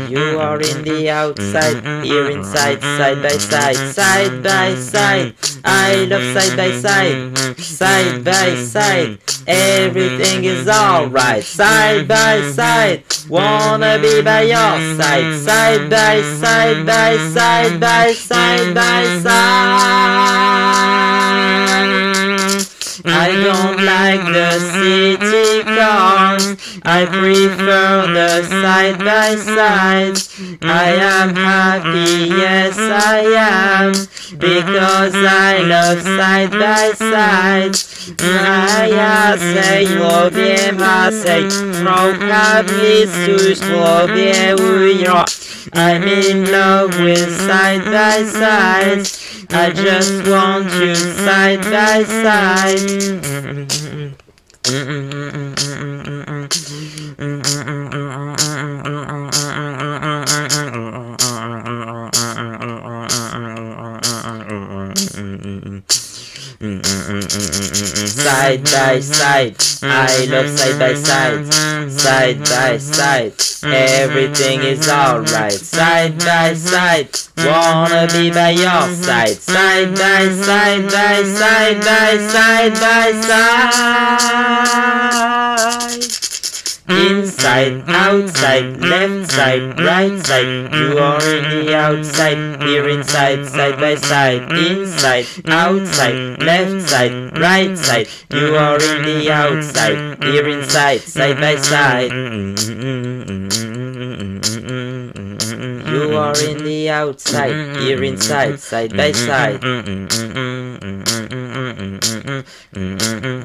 You are in the outside, here inside, side by side. Side by side, I love side by side. Side by side, everything is alright. Side by side, wanna be by your side. Side by side, by side, by side, by side. I don't like the city cars, I prefer the side by side. I am happy, yes I am, because I love side by side. Ja se lubię masej, trochę bliżej lubię ujro. I'm in love with side by side. I just want you side by side. Side by side, I love side by side. Side by side, everything is alright. Side by side, wanna be by your side. Side by side, by side, by side, by side. Inside, outside, left side, right side. You are in the outside, here inside, side by side. Inside, outside, left side, right side. You are in the outside, here inside, side by side. You are in the outside, here inside, side by side.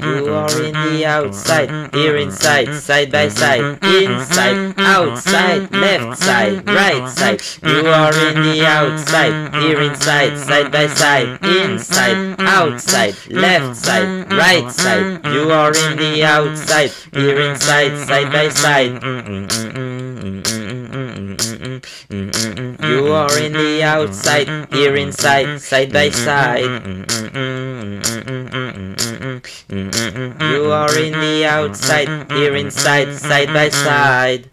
You are in the outside, here inside, side by side. Inside, outside, left side, right side. You are in the outside, here inside, side by side. Inside, outside, left side, right side. You are in the outside, here inside, side by side. You are in the outside, here inside, side by side. You are in the outside, here inside, side by side.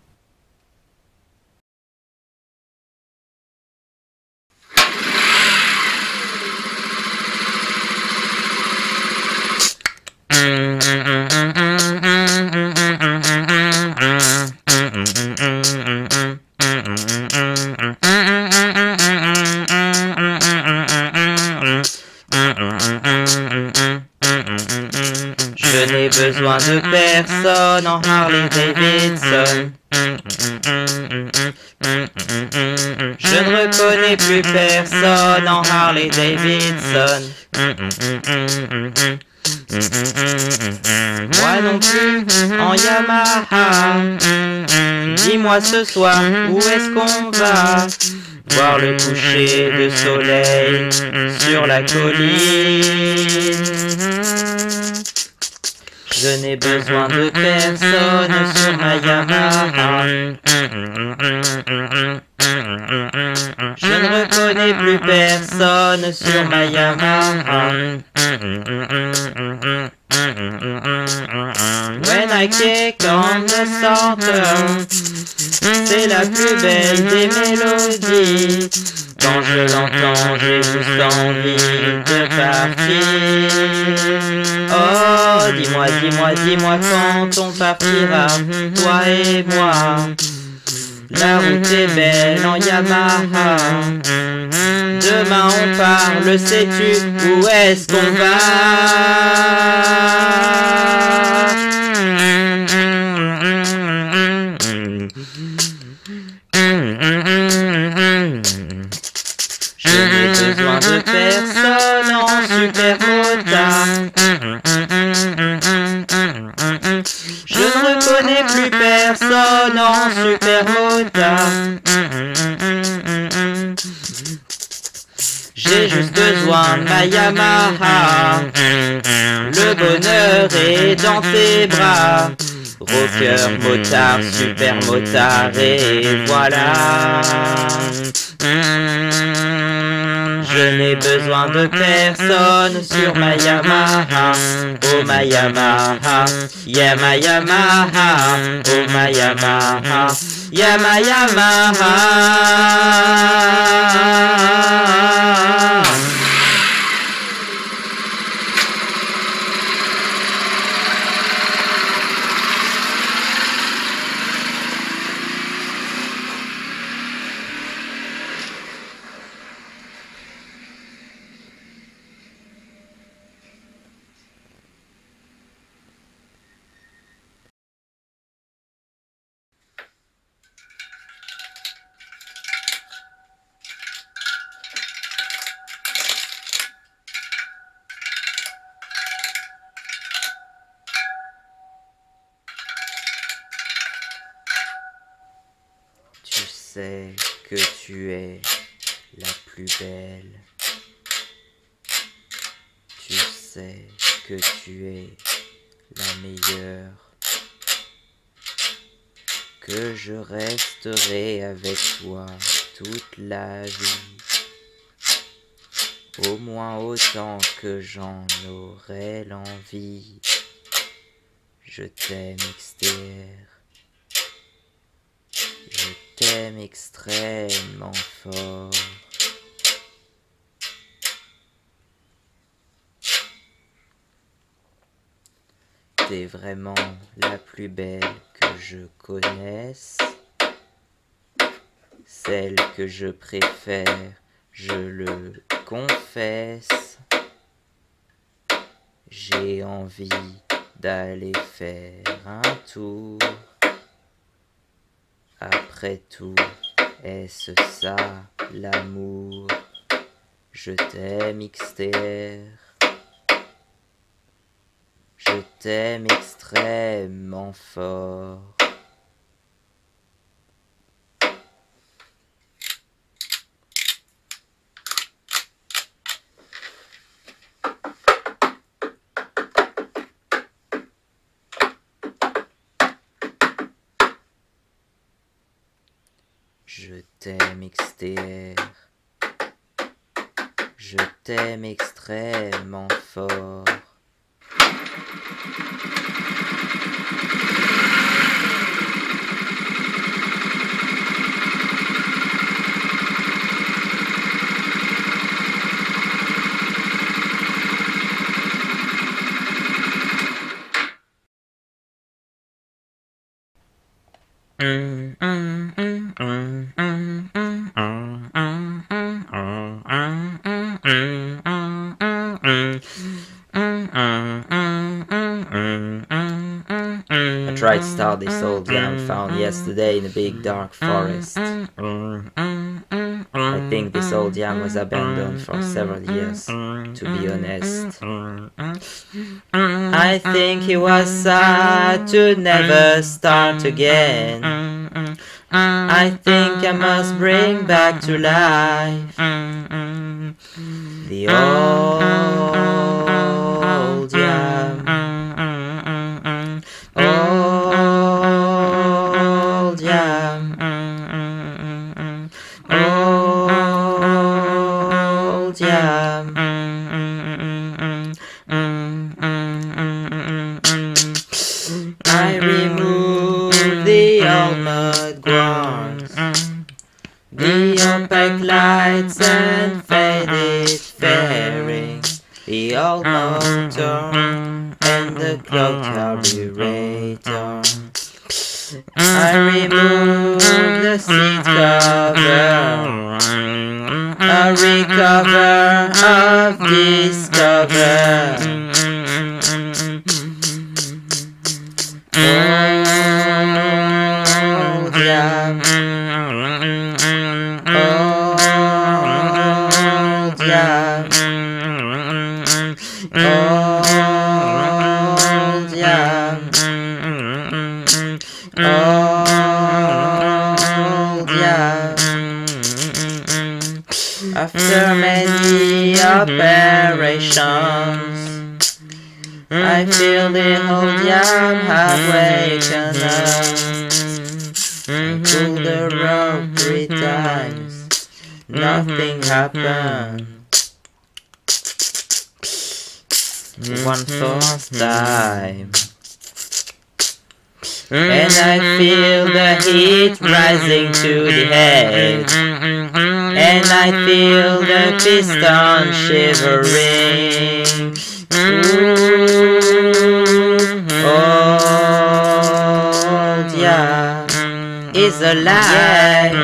Je n'ai besoin de personne en Harley Davidson. Je ne reconnais plus personne en Harley Davidson. Moi non plus en Yamaha. Dis-moi ce soir où est-ce qu'on va voir le coucher de soleil sur la colline. Je n'ai besoin de personne sur ma Yamaha. Je ne reconnais plus personne sur ma Yamaha. When I kick on the starter, c'est la plus belle des mélodies. Quand je l'entends, j'ai juste envie de partir. Oh, dis-moi, dis-moi, dis-moi quand on partira, toi et moi. La route est belle en Yamaha. Demain on parle, sais-tu où est-ce qu'on va? Je n'ai besoin de personne en supermotard. Je ne reconnais plus personne en supermotard. J'ai juste besoin de ma Yamaha. Le bonheur est dans tes bras. Rocker, motard, super motard et voilà. Je n'ai besoin de personne sur ma Yamaha. Oh ma Yamaha, yeah ma Yamaha. Oh ma Yamaha, yeah ma Yamaha. Tu sais que tu es la plus belle. Tu sais que tu es la meilleure, que je resterai avec toi toute la vie, au moins autant que j'en aurai l'envie. Je t'aime XTR, je t'aime extrêmement fort. T'es vraiment la plus belle que je connaisse, celle que je préfère, je le confesse. J'ai envie d'aller faire un tour. Après tout, est-ce ça l'amour? Je t'aime XTR, je t'aime extrêmement fort. Je t'aime XTR, je t'aime extrêmement fort. I tried to start this old jam found yesterday in a big dark forest. I think this old jam was abandoned for several years, to be honest. I think he was sad to never start again. I think I must bring back to life the old jam. Old jam. Old jam. I removed the old mud guards, the opaque lights and faded fairing, the old motor and the clock carburetor. I removed the seat cover, a recover of discover. Old jam. Old jam. Old jam. Old jam. After many operations, I feel the old jam have waken up. I pulled the rope 3 times, nothing happened. 1 4th time, and I feel the heat rising to the head, and I feel the piston shivering. Old jam is alive.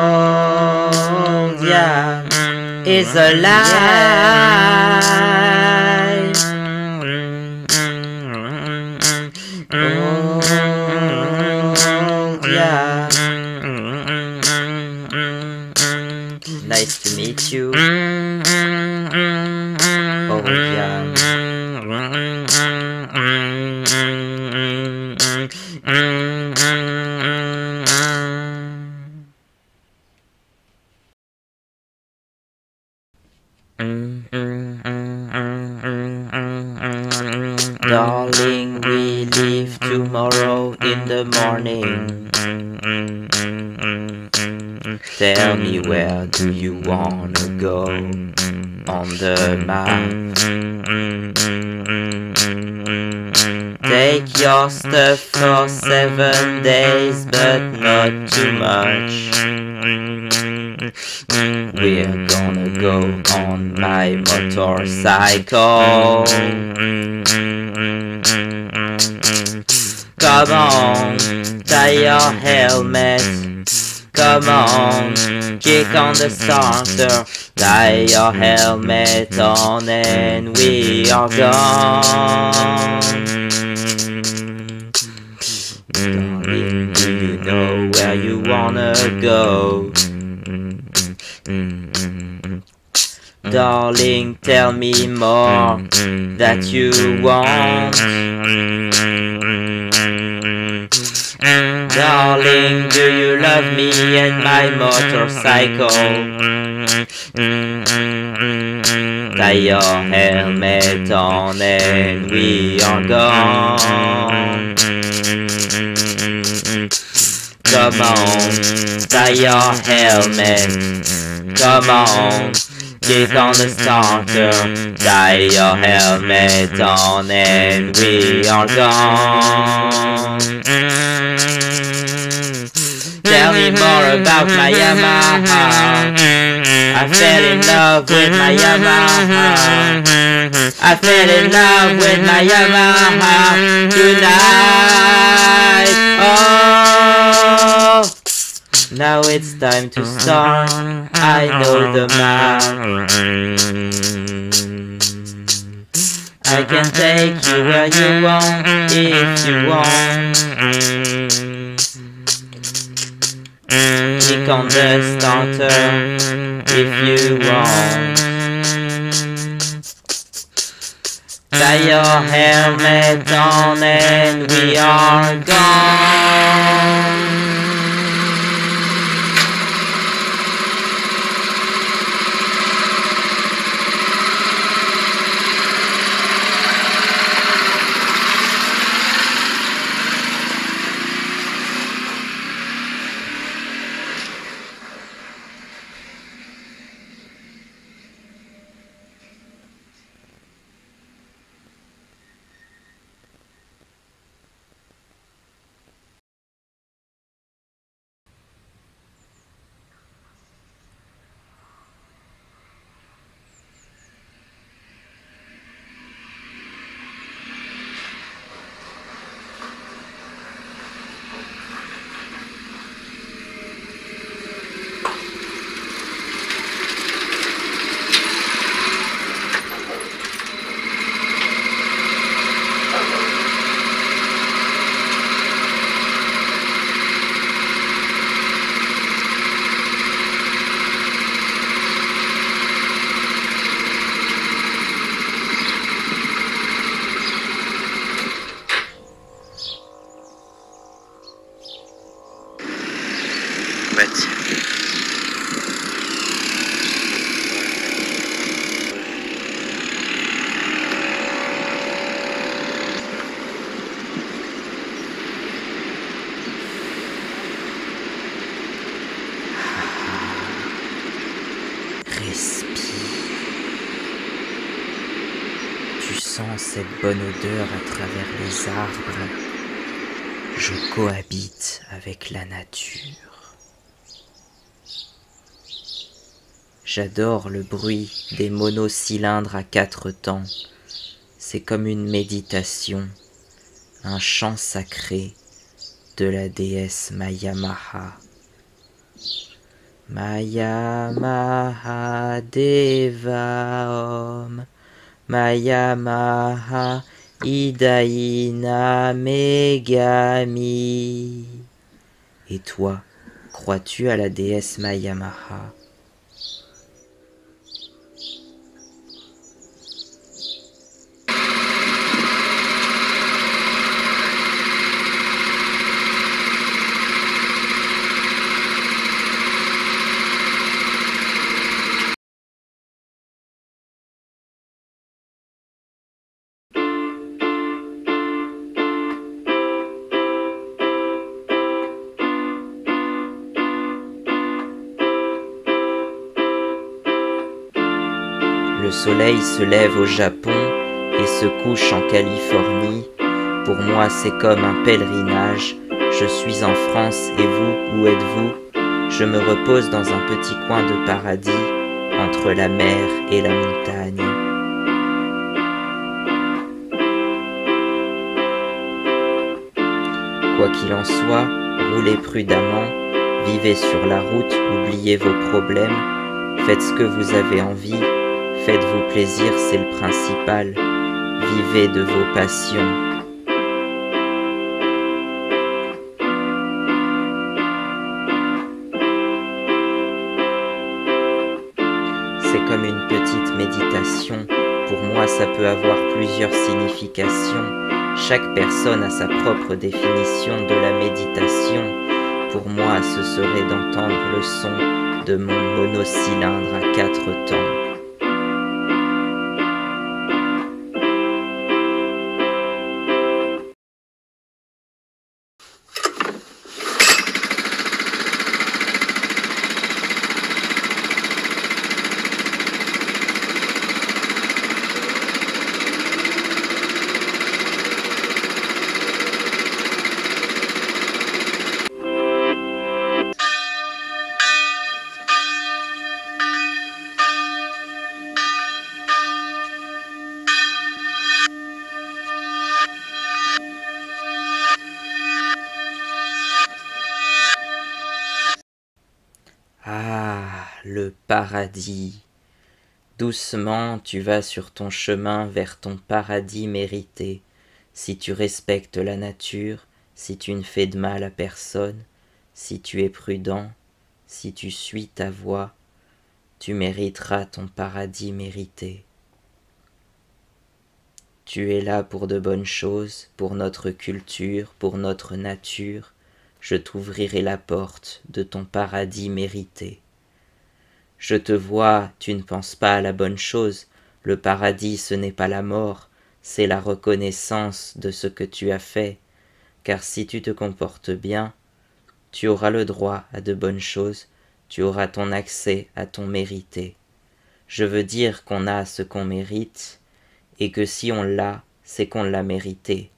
Old jam is alive. Old jam. Nice to meet you. Old jam. Darling, tomorrow in the morning. Tell me, where do you wanna go on the map? Take your stuff for 7 days, but not too much. We're gonna go on my motorcycle. Come on, tie your helmet. Come on, kick on the starter. Tie your helmet on and we are gone. Darling, do you know where you wanna go? Darling, tell me more that you want. Darling, do you love me and my motorcycle? Tie your helmet on and we are gone. Come on, tie your helmet. Come on, kick on the starter. Tie your helmet on and we are gone. Tell me more about my Yamaha. I fell in love with my Yamaha. I fell in love with my Yamaha tonight. Oh, now it's time to start. I know the map. I can take you where you want if you want. Click on the starter if you want. Tie your helmet on and we are gone. Tu sens cette bonne odeur à travers les arbres. Je cohabite avec la nature. J'adore le bruit des monocylindres à 4 temps. C'est comme une méditation, un chant sacré de la déesse Mayamaha. Mayamaha Deva Om, Mayamaha Idaina Megami. Et toi, crois-tu à la déesse Mayamaha? Le soleil se lève au Japon et se couche en Californie. Pour moi c'est comme un pèlerinage. Je suis en France et vous, où êtes-vous? Je me repose dans un petit coin de paradis, entre la mer et la montagne. Quoi qu'il en soit, roulez prudemment, vivez sur la route, oubliez vos problèmes, faites ce que vous avez envie, faites-vous plaisir, c'est le principal, vivez de vos passions. C'est comme une petite méditation, pour moi ça peut avoir plusieurs significations. Chaque personne a sa propre définition de la méditation. Pour moi, ce serait d'entendre le son de mon monocylindre à 4 temps. Ah, le paradis! Doucement, tu vas sur ton chemin vers ton paradis mérité. Si tu respectes la nature, si tu ne fais de mal à personne, si tu es prudent, si tu suis ta voie, tu mériteras ton paradis mérité. Tu es là pour de bonnes choses, pour notre culture, pour notre nature. Je t'ouvrirai la porte de ton paradis mérité. Je te vois, tu ne penses pas à la bonne chose. Le paradis, ce n'est pas la mort, c'est la reconnaissance de ce que tu as fait. Car si tu te comportes bien, tu auras le droit à de bonnes choses, tu auras ton accès à ton mérité. Je veux dire qu'on a ce qu'on mérite, et que si on l'a, c'est qu'on l'a mérité.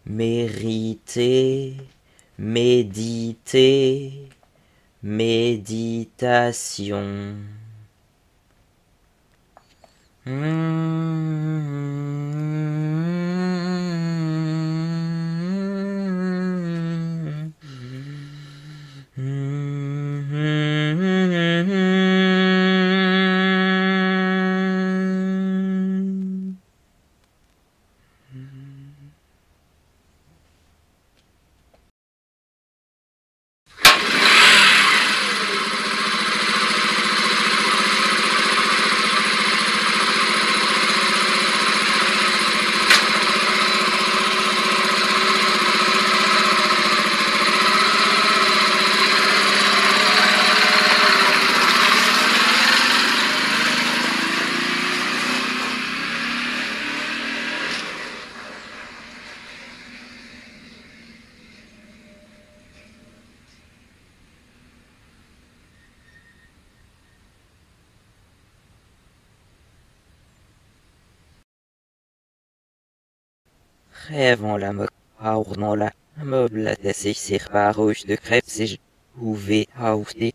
Mériter, méditer, méditation. Rêvons la moque, aurnons la, meuble la dessy, sir barouche de crêpes, c'est je, ouvé, aouté.